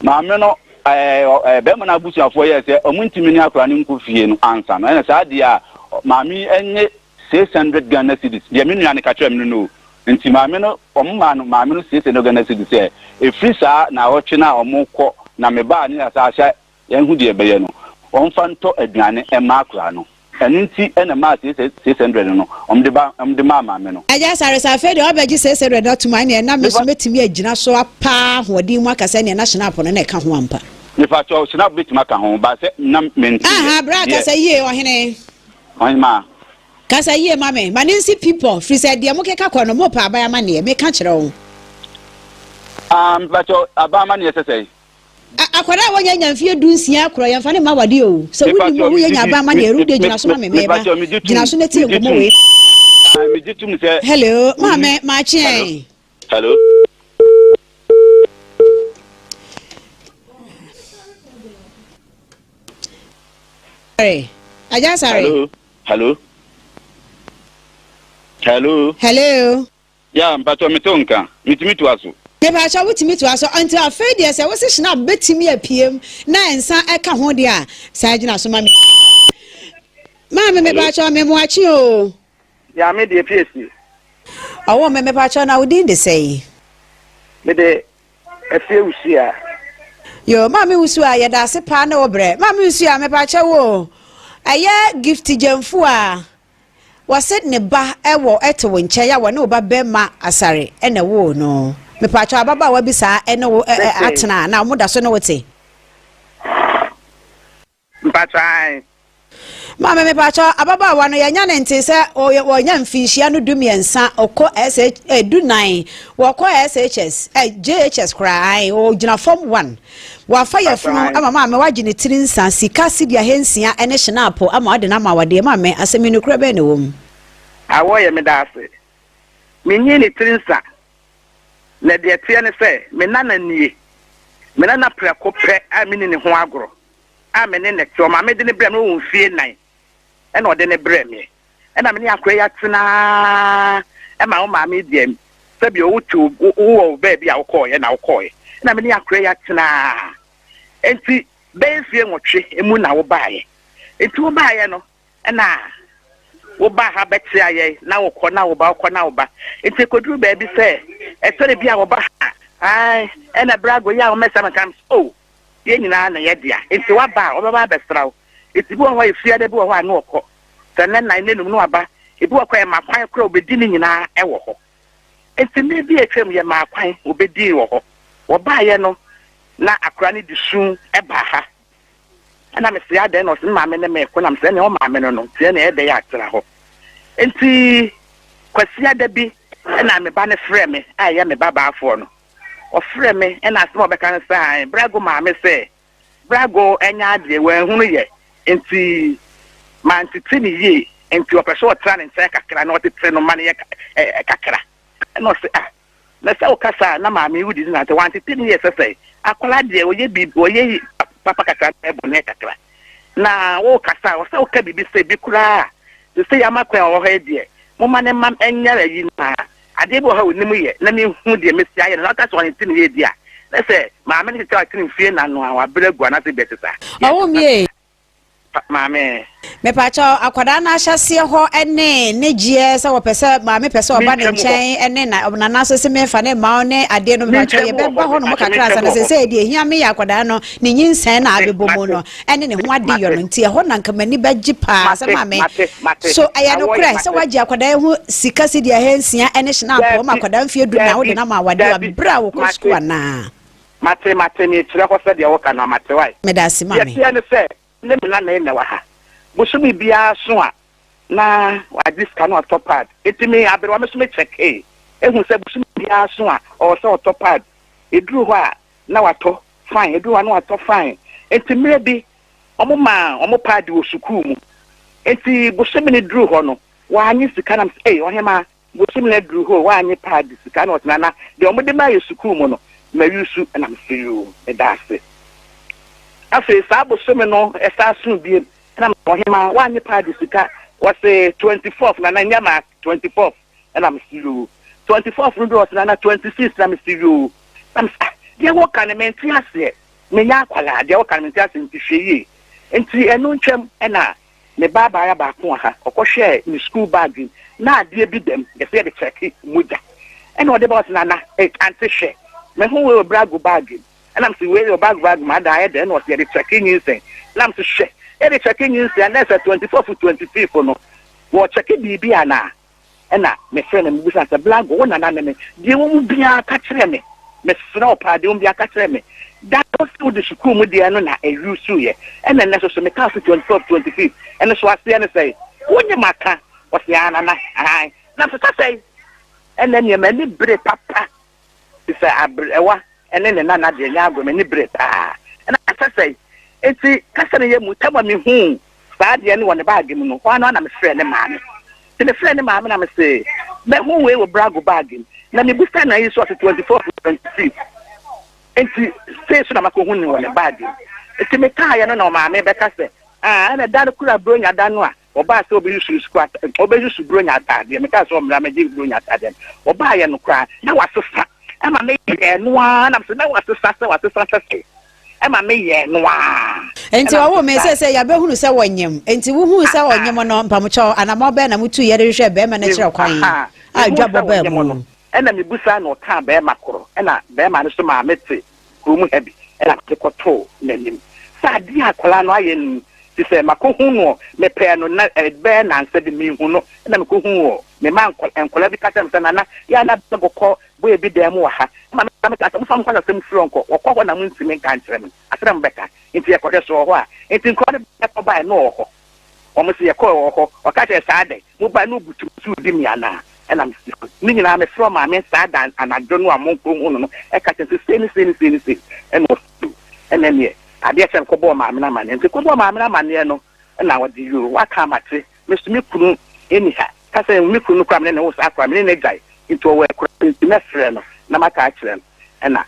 Mami no be mo na busuafo ye se omuntimi ni akra ni nku fie no ansa no. Na sa dia mami enye 600 Ghana cedis. Dia me nua ne ka kire me no. Nti maame no omma no maame no sese no Ghana cedis e efri saa na otwe na omukọ na me ba ni asa ahya yan hu de beye no omfa nto aduane e ma akra no enti ena ma 600 no omde ma maame no aja sare sa fe de obaji 600 na tuma ne na me so metimi agina so apa hodi mu akasa ne national apo no na ka ho ampa me fa cho snap betima ka ho ba se na menti bra ka say ye ohene ma kasa ye mame manensi people free said de mo keka kwa no mo pa aba ma ne me ka kire wo bacho aba ma ne sesei akwara wonya nyamfie dunsia akoro yamfa ne ma wade o se wuni wo ye nya aba ma ne rude gina so ma me meba gina so ne tie ngomo we me jitum se hello mame ma chien hello sorry aja sorry hello ya mpacho mitonka mitimi to aso me ba cha wutimi to aso until afei de se wo se shina betimi apiem na ensa eka ho de a sa gina so ma me ba cha me mo achi o ya me de PSC owo me ba cha na wudi de say me de efie usia yo me usu a ye da se pa na obre me usu a me ba cha wo aye gift jamfu a waset ne ba ewo eto nche ya wona oba bema asare ene wo no me pacho ababa wa bisa ene wo atena na omuda so no wote mpatrai mama me pacho ababa wa no yanya ne nte se onya mfihia no dumiensa okọ SH du9 wokọ SHS JHS cry o gina form 1 wa fire funu ama mama wa gine tirinsa sika sidia hensia ene shinapo ama ade na ma wade mama aseminu kura be ne wom awo ye me dase menyi ni tirinsa na de tie ne se me nana nie me nana preko pre a meni ne ho agoro a me ne ne to ma me de ne bre me wo fie nan e na ode ne bre me e na me ne akwa ya tena e ma wo ma me diem se bi o tu wo ba bi a wo koye na wo koye e na me ne akwa ya tena enti be fie nwotwe emu na wo baaye enti wo baaye no e na wo ba ha beti aye na wo kọ na wo ba enti koduru ba bi se e sore bi a wo ba ai e na brago ya wo mesa makam oh ye nyina na ye dia enti wa ba wo ba besrawo enti bi wo ho efia de bi wo ho anu okọ sanan na nenum no aba e bi wo kwa ma kwan kra obedi ni nyina e wo ho enti me bi etwem ye ma kwan obedi wo ho wo ba ye no na akra ni disu e ba ha ana me sia de no se ma me ne me ko na me se ne o ma me no tie na e de ya atra ho enti kwasia da bi na me ba ne frɛ me aye me baba afo no o frɛ me na asem obeka ne sai brago ma me se brago enya de we hunu ye enti man titi ni ye enti opeso otra ne nsa kakra na otete no ma ne kakra no se na se o kasa na ma me wudi na te wan titi ni ye sese akola de o ye bi o ye papa kakra e bo ne kakra na wo kasa o se o ka bibi se bi kura se ya makwa o ha de mo ma ne mam enyara yi na ade bo ha onimu ye na me hu de me sia ye na ka so ne tin ye dia na se ma me ne ta tin fie na no a bregu na se betisa owo mi maame me pacho akwada na ahyase ho ene ne gie se wo pese maame pese oba ne nchen ene na na so se me fa ne ma ne ade no me pacho ye be ba ho no mo kakra sa na se e die hia me ya akwada no ne nyinsen na abebomo no ene ne ho ade yo no nti e ho na nkamani ba gipa se maame so aya no kra se waji akwada hu sika si dia hensia ene hina po ma akwada mfie du na wo de na ma wade wa bra wo ko school na mate ni tira ko se dia wo kana mate wai me da si maame ye ne se ne me na wa ha busumi bia so a na wa diska no topad etimi abere me so me check ehun se busumi bia so a o se topad eduru ho a na wato fine eduru ho na wato fine etimi bi omo pad wo sukuu mu enti bosomini dru ho no wa anyi sika na say ohema bosomini dru ho wa anyi pad sika na otana de omode ma yesukuru mu no ma yusu na mfiyo edase afi sa bosomi no esa sun bi na ohema wa anyi pad sika was 24th na nyama 24th na mfiyo 24th no do otana 26 na mfiyo de wo kan menti ase menya akwala de wo kan menti ase ntihwe enti enu ntwem na me baba ya ba ko ha okohwe ni school bag na ade bi dem ye se de check muja ena ode boss na anti hwe me hu we brago bag and am see we your bag ma da ya de na o se de check yin sen na am se hwe e de check yin sen na 24 to 25 no wo check bi ana ena me friend me busa se blago wona na me de wo mu bia ka kire me me snow pa de wo bia ka kire me that was to the school mu de no na erusu ye ena na so me ka 24 25 ena so ase ena say wonye maka o se ana na ai na so say ena ne me ni bre papa se abrewa ena ne na de nya agro me ni bre pa ena say enti kasa ne ye mu tama me hu saa de ne won bag mu no ho na me frɛ ne maame te me frɛ ne maame na me say me hu we wo brago bag na me busta na yi so 24 26 enti say so na makohu ni won bag enti me ka ya no na maame be ka say na dan kura bronya dan no a oba se obi yusu squat obi yusu bronya atade me ka so mra me ji bronya atade oba ya no kura na wasesa ama me ye no a na me na wasesa se ama me ye no a enti wo me say ya be hunu se wonyem enti wo hunu se wonyem no mpamocho anamo be na mutu ye rehwe be ma na kire kwan a dwabo be mu ena me busa na o ka be makoro ena be ma no so ma mete kumu hebi ena tekoto nanim sa di akola no aye ni ti se makohu no me pe no na be na nse de mi hu no ena me kohu o me ma enkola bi kata msa na ya na bokọ bo e bi dem wa ha ma me ka so kwa sem fronko okọ na mu ntimi kan kire me asra mbeka enti e kode so ho a enti nkọ de ko ba no ho o mo se e ko ho o ka te sa de mo ba no butu di mi ana ena me ni nyina me from ma me sa dan anadwo no amonko hu no e ka te se ni ena ne ade chen ko bo ma amena mane nti ko bo ma amena mane no na wodi yo waka mate mesumi kunu eni ha ka se mi kunu kwa mene no sa kwa mene ne gai into we kura nti me frɛ no na maka akire no ena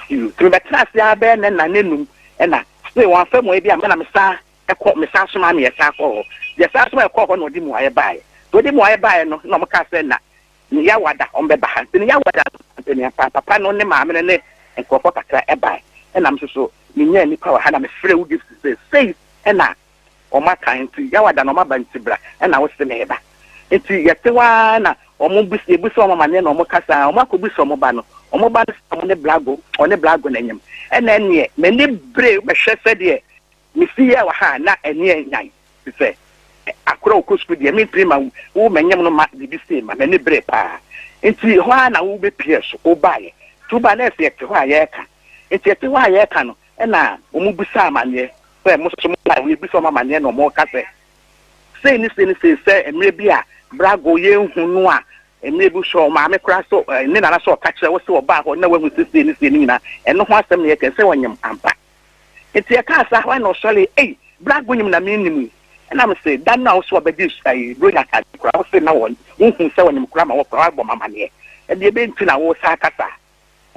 you to be class ya be na nenum ena se wan fa mo e bia me na me sa so ma me ya sa ko ya sa so ma ko no di mu aye bae to di mu aye bae no na mo ka se na ni ya wada on be ba ha ni ya wada ni papa no ne ma me ne nkofo kakra e bae ena me so minya ni power ha na me frɛ wo give say ena o ma kan ti ya wada no ma ba ntibra ena wo se me ba enti yetewa na o mo busi o ma ne no mo kasa o ma ko busi o mo ba no o mo ba no ne blago na nyem ena ne me ni bre be hwɛ sɛ de me fi ya wa ha na ene nyan se akora o ko school de me prima wo menyem no ma de bi se ma me ni bre pa enti ho na wo be pie so o ba ye tu ba na se ho aye ka enti te ho aye ka no ena o mu busa amane se mo so mo la we busa o amane no mo ka se ni se emre bi a brago ye hu no a emre bu so ma me kra so ni na so ka kire wo se oba ho na wahu se ni na eno ho asem ne ye ka se wonyem ampa enti ya ka sa wa no sole brago nyim na me nim na me se dan na wo so obedi bronya ka kra wo se na won hu se wonyem kra ma wo kra bo mamane e de be nti na wo sa kasa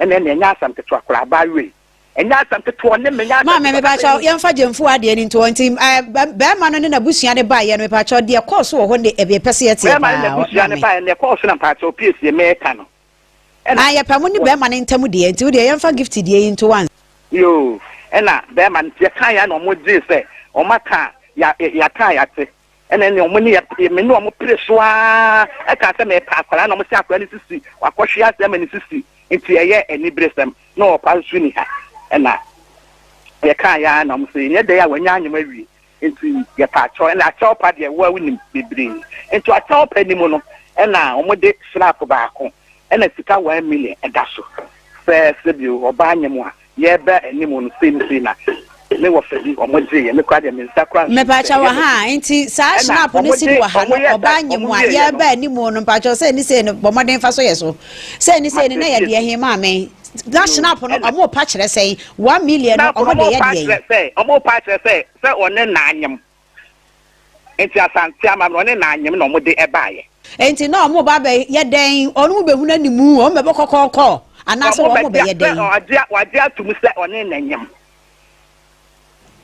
ene nya asam ke to akra ba we enya asam ke to ne me nya ma me ba cha ye mfa jemfu ade ni nto nti be ma no ne na busua ne ba ye no me ba cha de course wo ho ne e be pese ye tie be ma ne busua ne ba ne course na pa cha o PS ye me ka no ya pa mu ni be ma ne ntam de nti wo de ye mfa gift de into one yo ena be ma ne kan ya no mo je se o maka ya kan ya te ena ne o mo ni me no mo pre so a e ka se me pa akwara na mo se akwara ni sisi wakohwe asem ni sisi nti ye eni bresem no pa su ni ha ena ye kan ya na mo se nye de ya wanya anyem awi nti ye pa cho ena cho pa de wa wini bebre nti a cho pa ni mo no ena o mo de snap ba ko ena sika 1 million eda so se bi oba anyem a ye ba eni mo no se na me wo fedi o mo je ye me kwa de me sakra me pa cha wa ha nti sa snap ni si wa ha no oba anyem a ye ba eni mo no pa cho se ni se no bomoden fa so ye so se ni na ye de he ma me that snap no amo pa kire say 1 million no omo de ye de say omo pa kire say one na anyem enti asante ama no ne na anyem no mo de ebaye enti no mo ba be ye den onu mo be hu na nimu o me be kokoko anase wo mo be ye den wade atum se one na anyem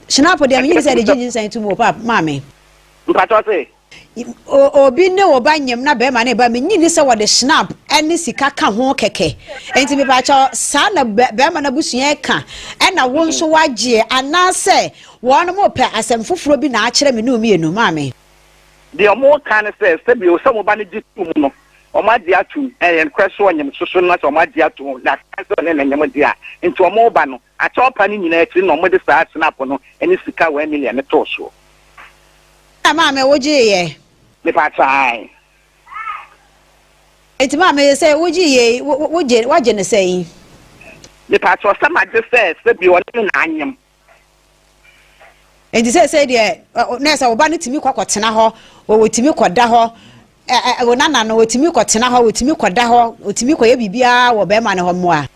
Snap de me say de jinjin say to mo pap mame mpato se obi ne wo ba nyem na be ma na ba me nyini se wo de snap ene sika ka ho keke enti me ba cha sa na be ma na busua ka ena wo nso wagye anase wo no mo pe asem foforo bi na a kire me no mienu mame de omo kan se bi o so mo ba ne jitu no omo di atu en kreso onyem soso na so omo di atu na so ne nyem di a enti omo ba no a chopa ni nyina akiri no omo de sa snap no ene sika 1 million ne to so mame woji ye me pa try enti mame say woji ye waje ne say me pa try sama je se bi o ne na anyem enti say de na say oba ne timi kwakotena ho wo timi koda ho wo nana no wo timi kotena ho wo timi koda ho wo timi koye bibia wo be ma ne ho mo a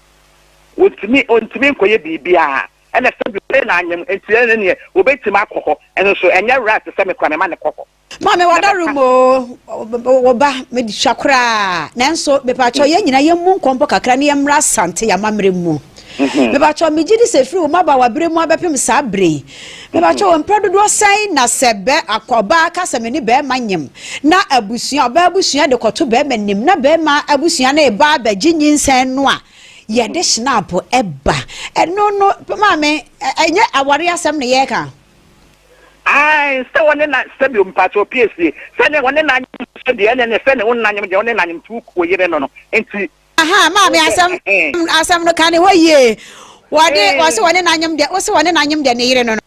wo timi koye bibia ene se bi na anyem enti ene ne wo betima akoko eno so enye rat se me kwa me ma ne kokko mame wadarumo wo ba me di shakura nanso me pa cho ye nyina ye mu nkompo kakra ne ye mra sante ya mamre mu me ba cho me gidi se firi wo maba wa bre mu abepem sa bre me ba cho wo mpradodo san na sebe akoba ka se me ni be manyem na abusua ba abusua de koto be manim na be ma abusua na e ba ba ginyinsen no a ye de snap eba no mame enye aware asem ne ye ka ai se woni na se bi mpato PSC se ne woni na se de ne se ne woni na nyem de woni na nyem tu ko yire no enti aha mame asam no kan hoye wase woni na nyem de wase woni na nyem de ne yire no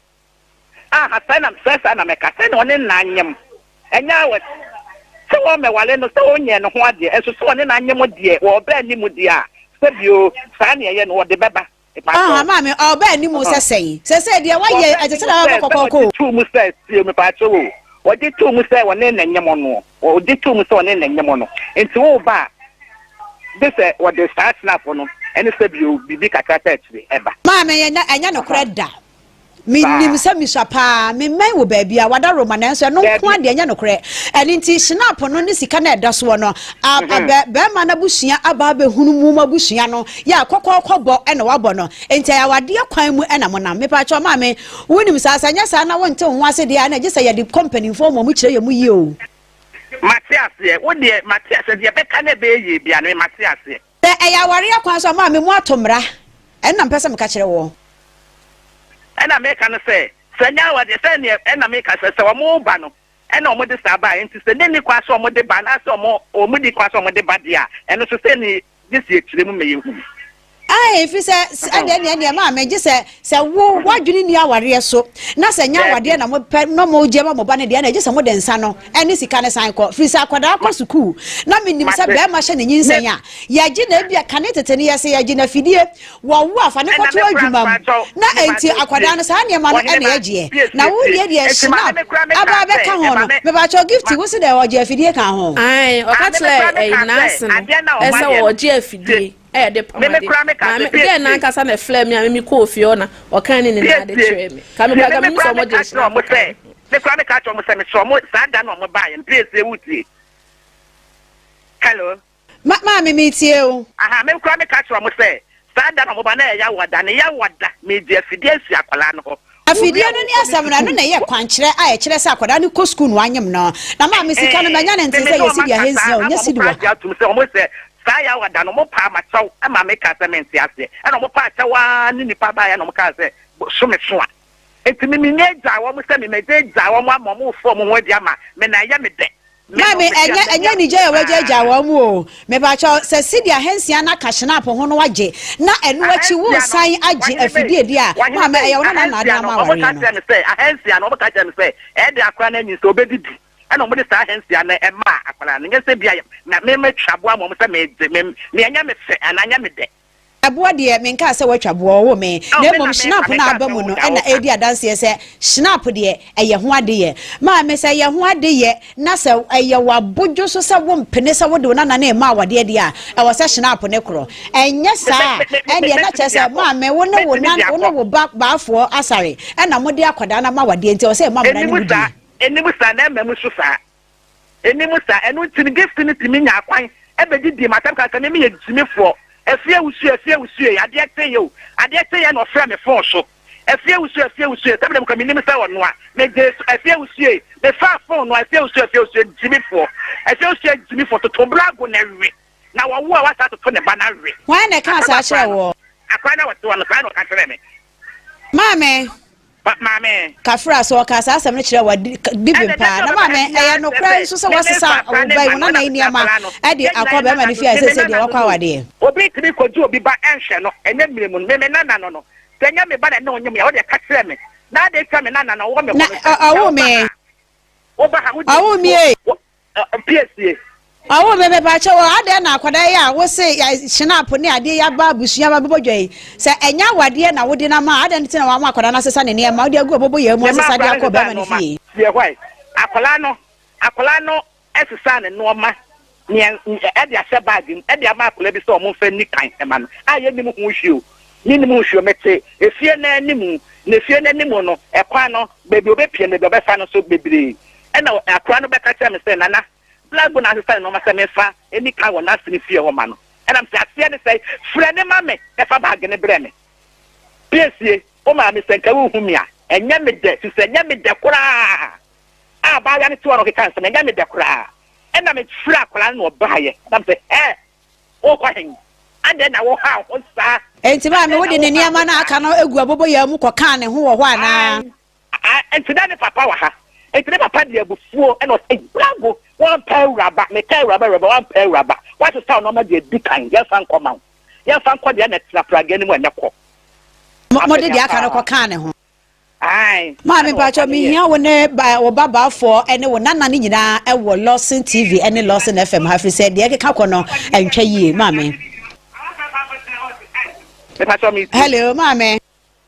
aha se na me ka se ne woni na nyem enya we se wo me wale no se onye no ho ade eso se woni na nyem de wo ba ni mu de a se bi o sa ne ye no wo de beba mame oba ni mo sesei de waye atete na kokoko tu mu se me pa cho wo di tu mu se woni na nyem no wo di tu mu se woni na nyem no enti wo ba this what the start snap no ene se bi o bibi kakata etwe eba mame enya no koreda minim se misapa me men wo ba bia wada roma na enso no ko ade enya no kore eni nti snap no ne sika na eda so no be ma na busua aba be hunu mu ma busua no ya kokko ena wabo no enti ya wade kwan mu ena mo na me pa cho mame wonim sa anya sa na wonte ho ase de na gisa ya di company form mu kire ya mu yi o Matias ye wo de Matias de be ka na be ye bia no Matias ye ya ware akwan so mame mu atomra ena mpesa me ka kire wo ena me ka no se nya wa de se ne ena me ka se wo mo ba no ena o mo de sa ba enti se ne ni kwa so mo de ba na so mo o mo di kwa so mo de ba dia eno so se ni gisi ekire mu me ye hu ai fi se ade ne ma me gi se wo wadwini ni aware so na se nya awade na mo no mo je ma mo ba ne de na gi se mo de nsa no eni sika ne san ko fi se akwada akọ school na menim se be ma hye ne nyinsan a ya gi na bia kane tete ne yese ya gi na fidie wo wo afa ne ko to adwuma na enti akwada no sa ne ma no ene ya gi na wo ye de snap aba be ka ho no me ba cho gift wo se de wo je fidie ka ho ai o ka tle nasin ese wo je fidie de pomade me na nkasa na flame ya me ko fiona o kan ni na de chere me ka me ga me so mo de no mo say me kwa me ka cho mo say me so mo sa da no mo ba ye place e wuti hello ma me tie o aha me kwa me ka cho mo say sa da no mo ba na ya wada me de afidie si akwala no ho afidie no ni asam na no na ye kwankire a ye kire sa akwada ni ko school no anyem no na ma me sika no manya na ntse ye sidi ahensia o nya sidi wa saya wada no mo pa ma chaw ama me ka se mensi ase ana mo pa chawa ni nipa ba ya no mo ka se so me so a enti me ne ja wo mo se me de ja wo mo ama mo fo mo ho dia ma me na ya me de na me enya ni je ya waje ja wo mo o me ba chaw se sidi ahensia na ka snap ho no waje na enu achi wo san age afidie dia ma me ya wo na ada ma wa no mo ka se me se ahensia no mo ka se me se e de akwa na nyi so obedidi ana mo de sa ahensia na e ma akwala no nyese bia na me twabo mo se me de me anya me fe ananya me de aboa de me nka se watwabo wo me na mom snap na aba mu no na edi adanse se snap de eye ho ade ye ma me se ye ho ade ye na se eye wabojo so se wo mpene se wo de na na ma wade de a e wo se snap ne kro enye sa e de na che se ma me wo ne wo na wo ba afo asare e na mo de akwada na ma wade nti wo se ma mra ne mu di enimusa na memu so sa enimusa enu tin gift ni timi nya akwan e be di matam ka me ye timi fo efie wusu ade ate ye no fra me fo so efie wusu tabe dem ka me nimsa wo no a me je efie wusu me fa fo no efie wusu timi fo efie wusu timi fo to blago na wi na wo wo wa sa to ne ba na wi why na ka sa kire wo akwa na wo to no ka no ka kire me mame kafra so ka sa asem ne kire wa dibimpa na mame eya no kra so wasesa obai wona na ini ama e de akoba ma ne fi asese de wakwa wade obi tiri koju obi ba enhwe no enye miremu me nana no tenya me ba na onye me ya wo de ka kire me na de twa me nana no wo me ko awu me oba ha wo awu me PSA awu me ba che wo ade na akwada ya wo se snap ne ade ya ba busuya ba bobodwai se enya wade na wo de na ma ade ntina wa ma akwada na sesa ne ne ma wo de agu bobo ye mu sesa de akoba ma ne fi ye why akwala no esesa ne no ma ne e de ase bag e de ama akwala bi so mo fa ni kan e ma no aye ni mu hu hwio ni mu hwio mete efie na animu na efie na animu no e kwa no bebi obepie ne be fa no so bebre e na akwala no be ka tell me say nana blago na asesa no ma se me fa eni kan wo na sini fie ho ma no and I'm say ne say frene ma me e fa bag ne bre me PSA o ma me senka wo hu mi a enya me de ti se enya me de kura a ba ya ne to no ke kan se enya me de kura e na me fra kura no ba ye I'm say o kwa hen and then I wo ha o sa enti ma me wo de ne niama na aka no egu abobo ya mu ko kan ne ho wo ho ana enti da ne papa wa ha enti ne papa de abufuo e no say blago one pair rubber me kai rubber one pair rubber what is sound no ma de dikan ya fan koma ya fan kwa de na tina praga ni mu ne ko mo de aka no ko kan ne ho ai ma me pa cho mi hia wo ne ba wo baba fo ene wo nana ni nyina e wo Lawson TV ene Lawson FM Afisem de ke ka ko no entwa yie ma me hello ma me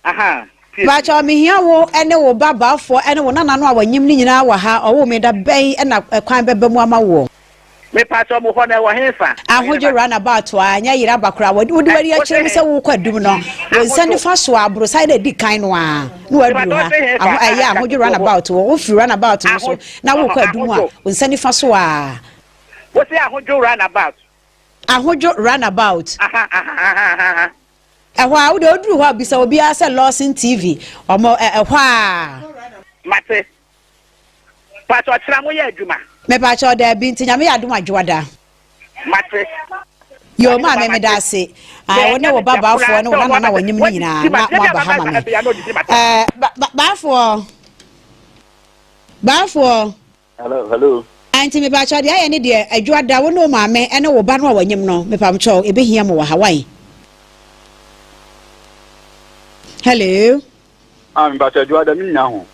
aha ba cho mi hia wo ene wo baba fo ene wo nana no awanyim ni nyina wa ha owo me da ben ena kwan bebe mu ama wo me pa cho mo ho na wo henfa ahojo runabout anya yira bakura wo di wari a kire se wo kwadum no wonsani fa so abro side di kan no a no aduru ha aya ahojo runabout wo fi runabout no so na wo kwadum a wonsani fa so a wo se ahojo runabout aha ehwa wo de oduru ho bisa obi a se Lawson TV omo ehwa mate pa cho tra mo ya adwuma me pa cho da bi ntinya me ya adum adwada mate yo ma me da se wo ne wo baba afo ne wo nana na wanyim ni nyina na mo aba ha ma me bafo hello anti me ba cho de aye ne de adwada wo no ma me ene wo ba no wanyim no me pam cho ebe hia mo wa Hawaii hello mbacha juada mi nya ho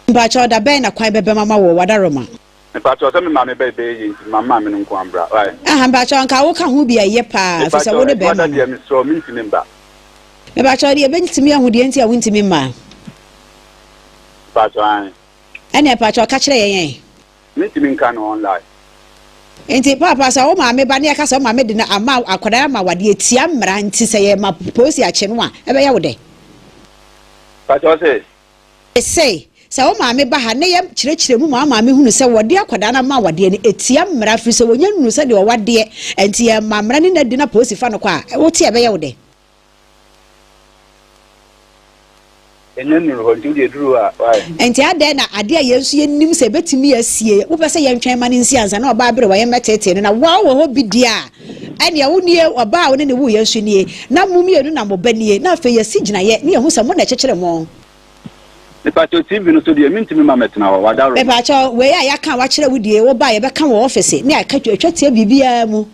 mbacha da ben na kwan bebe mama wo wadaroma mbacha so me mama bebe yi mama me nko ambra right mbacha nka wo ka ho bia ye pa so se wo ne be ma me so mi ntimi mba mbacha de be ntimi ahudie nti a wo ntimi ma mbacha an ene mbacha ka kire yen mi ntimi nka no online enti papa sa wo maame ba ne aka sa wo maame de na ama akoda ama wade etia mmra nti se ye ma posi a che no a ebe ya wo de mbacha say sa wo maame ba ha ne ye kire mu maame hunu se wode akoda na ma wade ne etia mmra firi se wonya nunu se de wo wade enti ye mamra ne na di na posi fa no kwa wo tie ebe ya wo de enenu ho nti de duru a why enti ade na ade a yensu yenim se betimi asie wo pese ye ntwen ma ne nsi ansa na oba abere wa ye metete na wa wo ho bidia ene wo nie oba wo ne wo yensu nie na mumienu na mobanie na afa ye sigina ye ne hu se mo na chekere mo Epacho TV no so de mintimi ma metena wa wadaro Epacho we ya ka wa kire wo die wo ba ye be ka wo office ne aka twatia bibia mu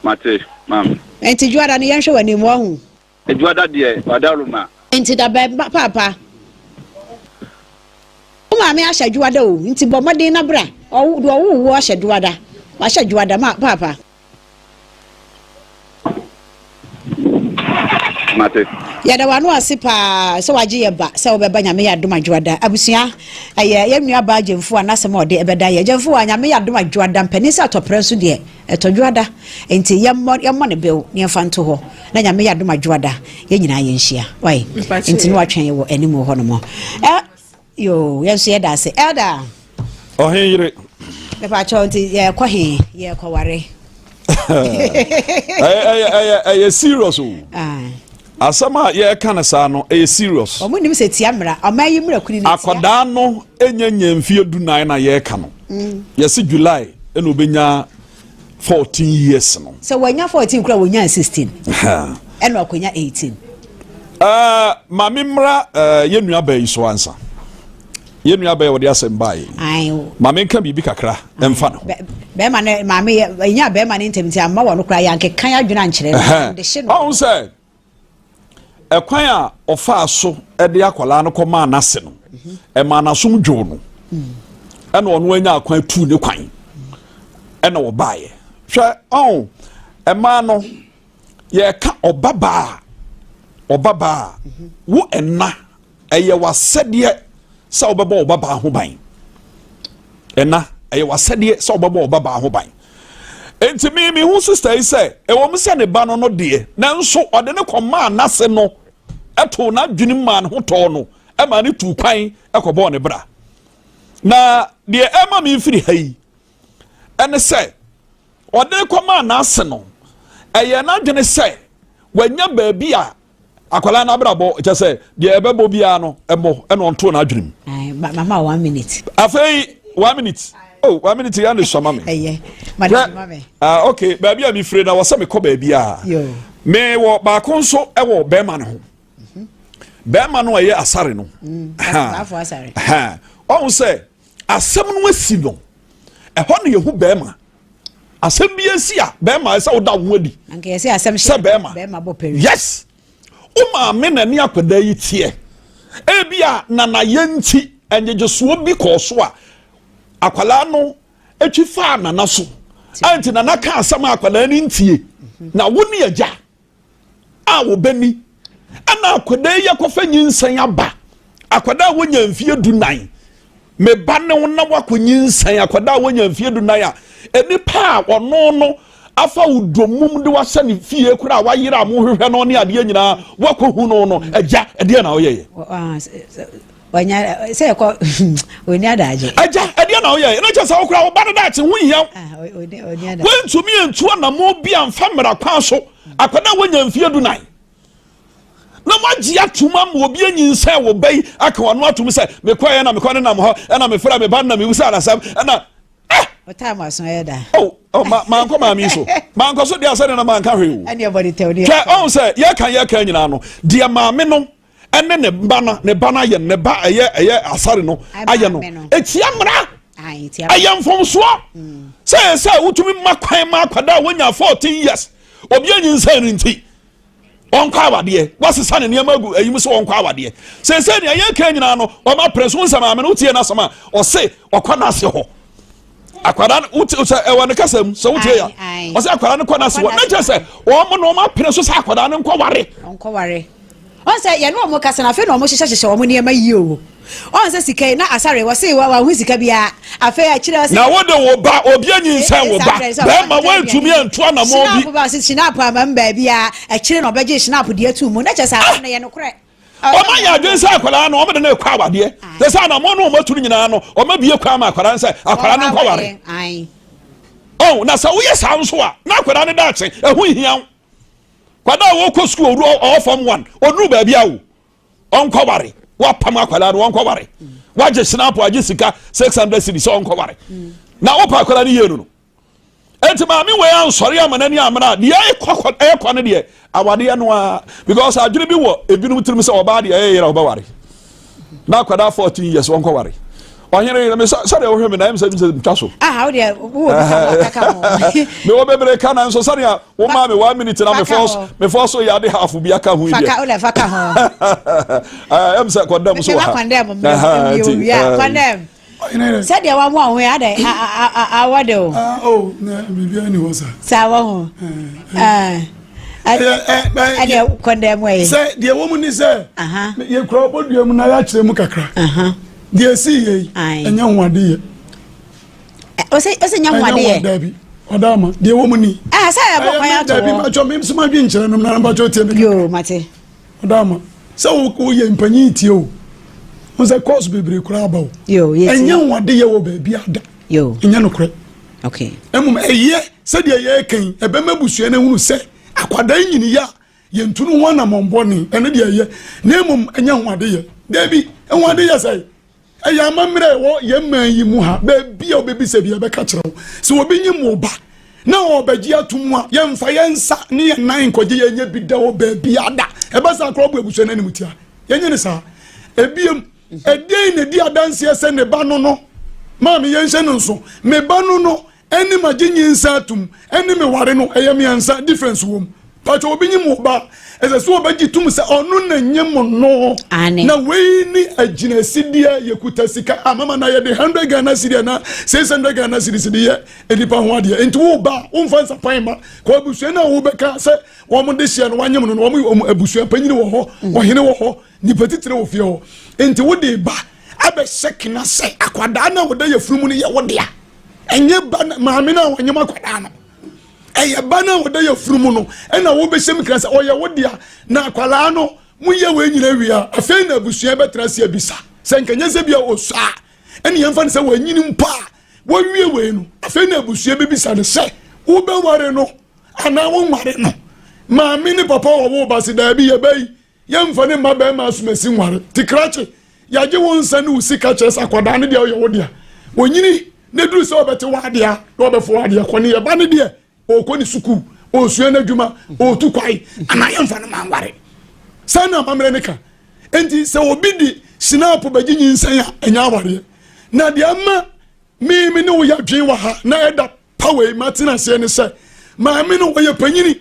Mate mam enti juada ne yenhwe wani mo hu ejuada de wadaro ma enti da ba papa o ma me ahya juada o enti bo modin na bra o do wo ahya juada wa ahya juada ma papa Mate ya da wanu asipa so waje ye ba se obeba nyame ya doma dwoada abusua ye nua ba jemfu anasem ode ebeda ye jemfu nyame ya doma dwoada mpani se atopre so de etodwoada enti ye mo ne bew ne fanto ho na nyame ya doma dwoada ye nyina ye nhia wai enti no atwen ye wo animu ho no mo yo ye so ye da se elda ohire me pa chonti ye ko he ye ko ware ay serious o asama ye kana sa no e serious o munim se tiamra amayi mra kuni ne akoda no enyenye mfie dunan na ye ka no yes July eno obenya 14 years no so wanya 14 kura wonya 16 eno akonya 18 mami mra ye nua ba yi so ansa ye nua ba ye wode asem bae ayo mami nka bibi kakra emfa no be ma ne mami nya be ma ne ntemti amma wono kura yanke kan adwuna nkyere de hye no on say ekwan a ofa so de akwala no koma anase no e ma nasom dwo no e na ono anya akwan tu ne kwan e na wo baaye hwe e ma no ye ka obaba wo enna eye wasede sa obaba obaba ho ban enna eye wasede sa obaba obaba ho ban enti mi hu sister yi say e wo mse ne ba no de nanso ode ne koma anase no eto na dwini man ho to no e ma ne tu kwan e kobo ne bra na de e ma mi firi hayi ene say ode koma anase no eye na dwene say wanya baabi a akwala na brabo je say de ebebo bia no ebo e no nto na adwini mama 1 minute afei 1 minute oh 1 minute ya no shama me eye madam me okay baabi a mi firi na wo se me ko baabi a yo me wo ba konso e wo be ma no ho Bema no ye asare no. Afo asare. On say asem no asi no. E ho no ye hu bema. Asem bi asi a bema say oda wo adi. Anke ye say asem she bema bo peri. Yes. Uma me na ni akwada yi tie. E bia na ye nti enyejeso bi ko so a akwala no etwi fa na so. Anti na ka asem akwala ni ntie. Na wo ni agya. A wo bani ana akwada ya kofa nyinsan aba akwada wonya mfie dunan me ba ne wona wakonyinsan akwada wonya mfie dunan a enipa ono no afa udomum de wasa ne fie kura wayira amohwehwe no ne ade nyina wakohu no no agya ade na oyeye wanya say ko oni adaje agya ade na oyeye na kyesa wo kura wo ba da te hu hia oni adaje wentumi entu na mo bia mfamra kwa so akwada wonya mfie dunan na maji atuma mo obi anyinsa wo bai aka wano atum se me kwaye na me kwane na mo ho na me fra me ban na me wusa na sam na time aso yeda man ko ma mi so man ko so dia se na man ka hwe any body tell dia ka on se ye kan nyina no dia ma me no ene ne bana ye ne ba eye asare no aye no etia mra aye mfomso se utumi makwan ma kwada wonya 14 years obi anyinsa nti onkwa awade wasesa ne niam agu ayim so onkwa awade sense ne aye kan nyina no o ma preso nsama me no tie na sama o se okwana ase ho akwara uti e won kasam so utie ya o se akwara ne kwana ase ho na chese o mo no ma preso sa akwara ne nkwa ware on se ye no mo kasa na fe no mo hihye o mo niam ayi o on se sika na asare wo se wa hu sika bia afa ya kire na wo de wo ba obi anyinsan wo ba be ma wantumi anto na mo bi snap ba se snap amamba bia a kire no beje snap de atu mu na chesa na ye no kure o ma ya dwen sa akwara no o me de na kwa awade se sa na mo no mo turu nyina no o ma bie kwa ma akwara nse akwara no kwa ware oh na sa wo ye sa nso a na akwara ne da ache ehu hia kwada wo ko school o form 1 onu ba bia wo on kwa ware wa pam akwara no on kwa ware wa je snap wa je sika 600 cedis on kwa ware na wo pa akwara ni yenu no enti ma mi we an sori amanani amana de e kwa ne de awade no a because adwene bi wo ebinum tirim se oba de e yera oba ware na kwada 14 years on kwa ware ohere me sare wo hweme na em se twaso how de wo kaka mo me wo bebere kana nso sare a wo ma me 1 minute na me force ya de half bi aka hu faka ole faka ho em se kwada mo so ha kwandem me ya kwandem said ya wa mo ahun ya dai awade o oh na bibia ni wo sa wa ho I condemn way. Say, the woman is there. You crop what you na ya chire mu kakra. Dear see and young one dear. Was it young one dear? Debbie. Odama, the woman. Ah, say I got my some being number you, Mate. Odama. So we in Panitio. Was a course baby crab. You, and young one dear baby. You, in Yanocre. Okay. A year said the year came, a Bemabush and who said, Aquadain in ya, yen to one among bonny, and a dear, name and young one dear. Debbie, and one day I say. I am a mere young man, you muha, baby or baby said you have a catcher. So we'll be you more. Now, Begia to moi, young Fianza near 9 Kodia, and yet be double baby ada. A bassa crop with an enemy. Yanisa, a beam, a day in a dear dance, yes, and a banono. Mammy, yen so, me banono, any Maginian satum, any me wareno, I am answer difference womb. But will be you more. As a so bad to say, oh, no, no, no, way ni a genesidia, you could tasika, a mamma, I had 100 Ghana Sidiana, 600 Ghana Sidia, and the Panwadia, and 2 bar, fans a pima, Quabusena, Ubeka, say, one this year, 1 year, and 1 a bushel penny or Hino, the particular of your, into what they bar. I be second, I say, Aquadana, what they are from what they are. And you ban Mamina when you Macadana. Eye bana wo dey afrumu no e na wo be hyem kransa oye wo dia na akwala no muye we nyina wia afei na abusua betra se abisa se nkanya se bia osa ene yemfa ne se wo nyini mpa wo wie we no afei na abusua bebisa ne se wo be ware no ana wo ware no ma me ne papa wo ba se da bi ye bai yemfa ne ma ba ma asumasi ware tikrache yaje wo nsa ne usika chese akwada ne dia oye wo dia wo nyini ne duru se obete wa dia wo be fo wa dia kone ye ba ne dia o koni suku o suena djuma o tukwai anayemfa na manware sana mamre neka enti se obi di snap bagi nyinsan ya enya aware na de ama me ne wo ya dwen wa ha na eda power matina se ne se ma me no wo ya panyini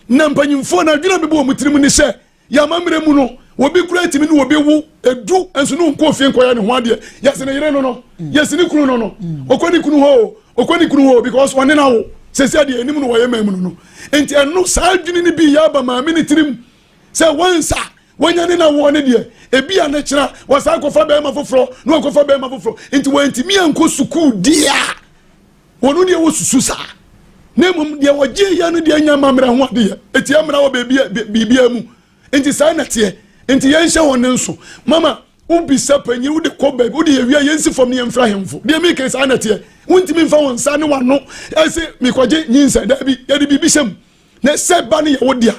na mpanyimfo na dwena bebo omutirim ni se ya mamre mu no obi kura timi no obi wu edu enso no nko fie nko ya ne ho ade ya se ne yire no yesini kunu no okoni kunu ho because one na wo sese ade enim no wo yemam no enti eno saa dwene ne bi ya ba ma me ne tirim se wansa wanya ne na wo ne de ebi ana kira wasa akofa be ma foforo no akofa be ma foforo enti wanti mi anko suku dia wonu ne wo susu sa ne mum de woje ya no de anya mamra ho ade eti amra wo bibia mu enti saa na te enti yen hye won nso mama ubisa panyi wo de ko ba wo de yewia yensi fom ne yemfra hemfo de mi ke saa na te wontimi mfa won sa ne wano ese mi kwaje nyinsa da bi ya de bibisem na se ba ne ye wodia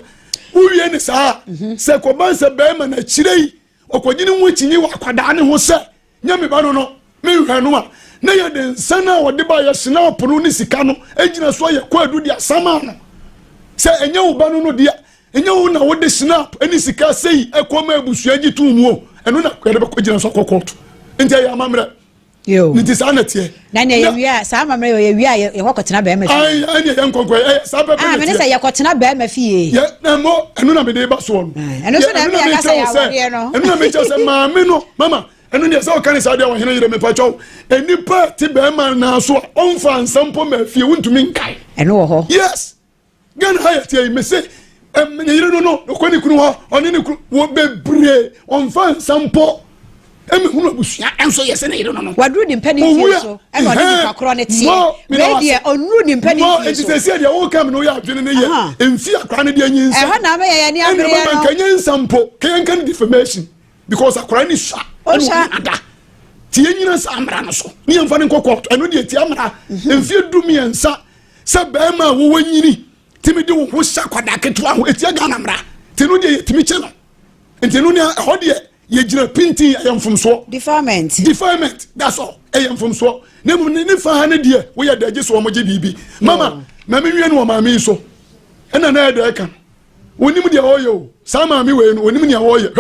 uwie ne saa se ko ban se ba ma na kirei okogini wo kinyi wa kwada ne ho se nyame ba no me hwa no a na ye de nsana wo de ba ye sina opono ne sika no agina so ye kwadu dia sama no se enye wo ba no dia enye wo na wo de snap eni sika sei ekoma abusua gitu mu eno na kwede be kogina so kokoto enti ya mamre yo niti sana tie na ne yewia sa mamre yo yewia ye hokotena ba ma fi ai ne yankonkwe sa ba me ne say ye kotena ba ma fi ye na mo eno na me de ba so no eno so na me ya kasa ya wore no eno na me che se maame no mama eno ne se o kan sa de wo hene yire me pa chow enipa ti ba ma na so onfa nsampo ma fi wontumi nkai eno wo ho yes gan haya tie me se ne yire no okoni kunu ho oni ne wo bebre onfa nsampo emi hunu busua enso yese na yire no wadru di mpani fi so e no ni kakro ne tie radio onru di mpani fi so enti se se dia wo kam no ya adwene ne ye emfi akra ne dia nyinsa e ho na me ye ni amre no man kan nsampo kan defamation because akra ni sha ada tie nyina sa amra no so ni emfa ne kokot eno dia tie amra emfi dumiensa se ba ma wo wanyini timi de wo ho sha kwada ketwa ho etie ga na amra tinu dia timi che no enti no ni ho dia ye jira pinti ayamfumso defilement that's all ayamfumso ne mu ne fa ha ne de wo ya daje so mo je bibi mama na me wie no ma me so ena na de ka onim de oyo sa ma me we no onim ne oyo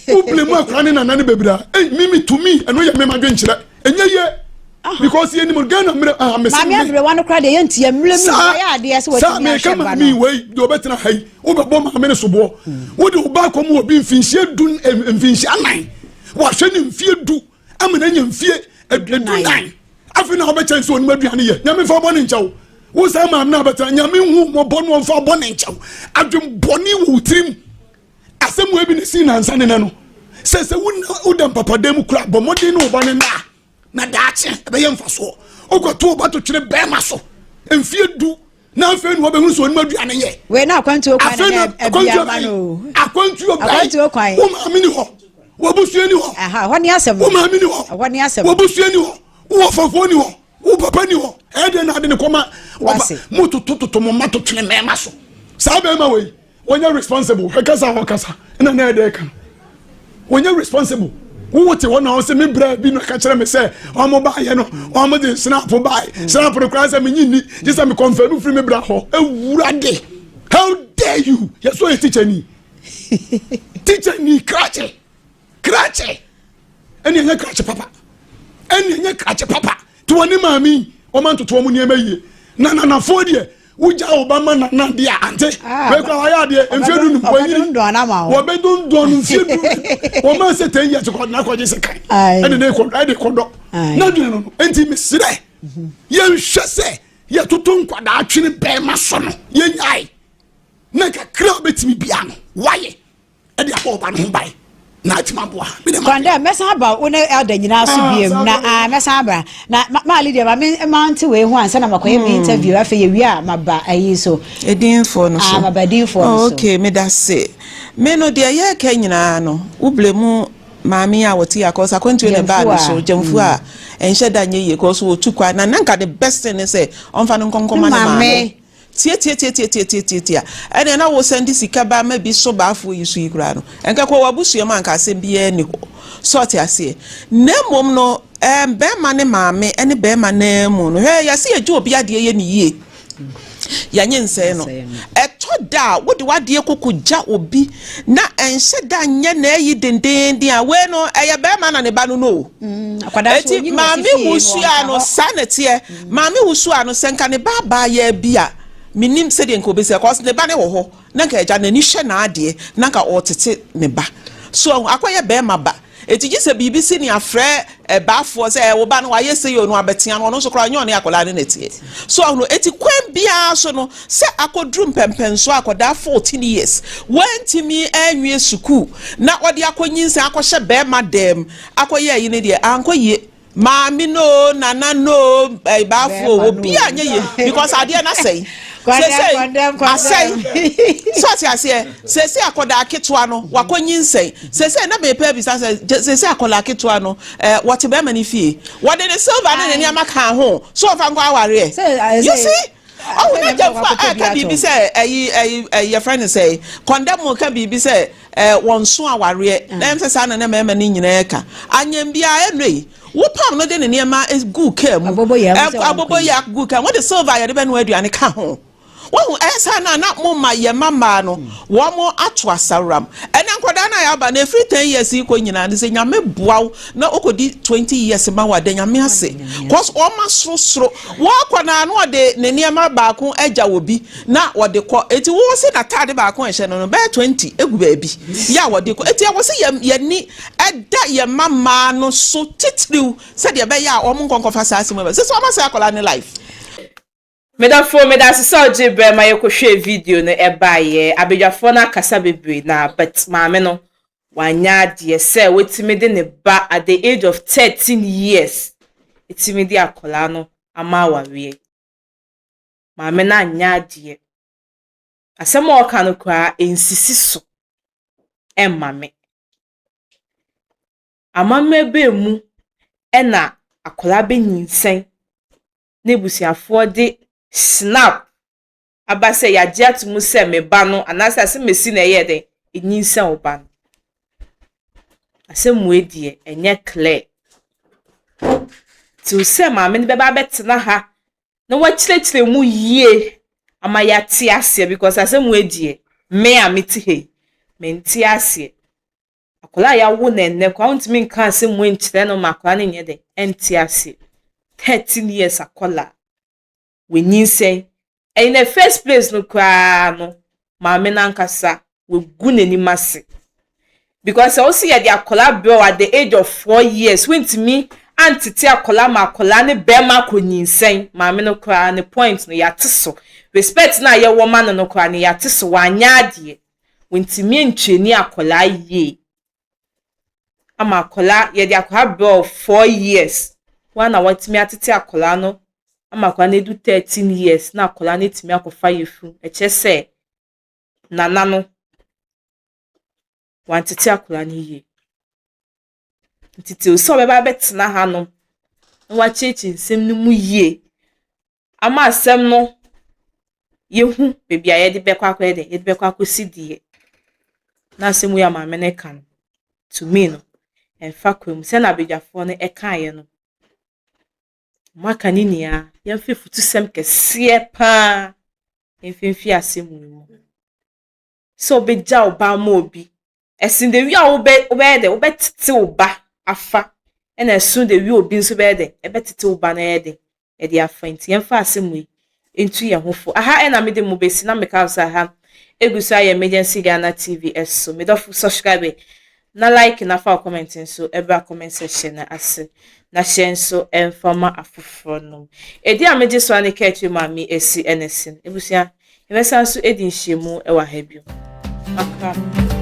u blemu akra ne na ne bebira mimi to me eno ye me ma dwenkyira enye ye because ye ni mo Ghana mre mami abre wano kra de ye ntia mlemu ya ade ase wo ti na sheba mi we do betra hai wo be bom amene so bo wo de ba kom wo bi mfinhie du mfinhie anan wo hwe ni mfie du amene nya mfie adunan afi na wo be chance onima aduane ye nya me fa bo ne nchawo wo say ma na beta nyame hu mo bonu on fa bonu nchaw adwem boni wo trim asem we bi ne si na nsa ne no se udam papa dem kura bomodi no ba ne na daache be ye mfa so ogoto obato twere be ma so emfie du na fe no be hu so onima duane ye we na akwantu okwan na ebia ma no akwantu okwan wo ma mini ho wo busuani ho aha ho ni asem wo ma mini ho ho ni asem wo busuani ho wo fofo ni ho wo papa ni ho e de na de ne koma mutu tutu mo mato twene me ma so sa be ma we wonya responsible hekasa hokasa na na de kan wonya responsible wote wona ho se me bra bi no ka kire me se omo ba ye no omo de snap buy snap no kra se me nyini just me confirm free me bra ho ewurade how dare you yes so teacher ni krache eni nya krache papa to woni mami o man to mo ni emaye na fo de uja obama na dia ante we kwa ya de enfedu nu boyiri wo be don enfedu wo ma se 10 years ko na ko je se kan ene ne ko ade ko do na du no enti misire ye hwese ye tutun kwada atwene be ma so no ye nyai na ka kra betimi bia no waye ade akoba no bai na timabwa kwanda mesa ba one elder nyina so biem na mesa ba na ma leader ba me mount we ho ansa na makoye me interview afa ye wi a maba ayi so edin for no so maba din for no so okay me da say me no de ye ka nyina no ublemu maami a woti akosa kwantu ne ba no so jamfu a enhye da nye ye ko so otukwa na nanka the best thing is onfa no nkonkoma na maami tie ene na wo send sika ba ma bi so ba afo yi so yikura no enka ko wabusu ma nka asem bi eni ho sort ase na mom no be ma ne maame ene be ma na mu no he ya se eju obi ade ye ni yie ya nye nse no eto da wo de wade kokogja obi na enhye da nye na yi dendenden a we no eye be ma na ne ba no no eti maame wusu ano sanete maame wusu ano senka ne ba ya bia minim se de nko be se cause ne ba ne wo ho na nka eja na ni hwe na ade na nka otete ne ba so akoye be ma ba etiji se BBC ni afre ba fo se wo ba no wa yese yo no abetia no so kra nyon ne akola ne netie so no eti kwen bia so no se akodrum pempen so akoda 14 years wantimi anwie suku na odi akonyinsa akohye be ma dem akoye yi ne de ankoye maami no nana no ba fo obi anye ye because ade na say sese akoda aketwa no wakonyinsɛn sese na be pa bi sese akola aketwa no what be mani fie what the silver na ne amaka ho so fa ngwa aware you see oh na jafu aka bibi say your friend say condemn ka bibi say wonso aware na emsesa na me mani nyina ka anyam bia enoi wo pam no de ne niema is good cam abobo ya good cam what the silver ya de be no aduane ka ho wo esa na mama ye mama no wo mo atu asaram ena nkoda na ya ba na free 10 years iko nyina ne se nyame boaw na okodi 20 years ma wa de nyame ase cause o ma soro wo akona na ode ne niema ba ko agya obi na ode ko eti wo se na tade ba ko ehye no be 20 egu ba bi ya wode ko eti wo se ye ni eda ye mama no so titliu se de be ya o mo nkonkofa sa ase mo be se so ma se akola ne life Medafo so jibe ma yekohwe video no ebaye abedwafo na kasa bebre na but maame no wanya de se wetime de ne ba at the age of 13 years etime de akola no ama wawe maame na anya de asema o kan kwa ensisi so emame amame be mu na akola be nyinsen na busiafo de snap abase ya jiatu mu se me ba no anasa se mesi na ye de enyinsa oba no asem wedie enye clear to se ma me be ba betena ha na wa chire mu yie ama ya ti ase because asem wedie me amiti he me nti ase akola ya wo na enne kwa untimi nka asem we nchire no makola ne nye de enti ase 13 years akola we nyinsen in the first place no kwa no maame nankasa we gunani mase because I see ya dia akola bro at the age of 4 years when to me antiti akola ma akola ne bema konyinsɛn maame no kra ne point no yateso respect na ye woman no kra ne yateso wanya ade wontimi ntwani akola ye ama akola ye de akola bro 4 years wana watimi atete akola no ama akola ne du 13 years na akola ne timi akofa yefu eche se nana no wantete akola ne ye ntiti oso beba betena ha no wa chechi nsem no mu ye ama asem no yehu bebia ye de bekwa akwa de ye de bekwa akosidie na asem ya maame ne kan to me no enfa kwem se na bedwafo no eka ye no maka ni nia ye mfe futusem kese pa enfimfi asem mu so beja oba ma obi esin de wi a wo be de wo betete oba afa ena esun de wi obi nso be de ebetete oba na ye de e de afa nti yemfa asem yi entu ye hofo aha ena me de mo besi na me ka sa ha egusa ye emergency Ghana TV so me do subscribe na like na fa comment nso eba comment section na ase na share nso enfama afoforo no edi ameje so ane ka etu ma mi esi enesin ebusia ebesan so edi nhyiemu e wa ha bio aka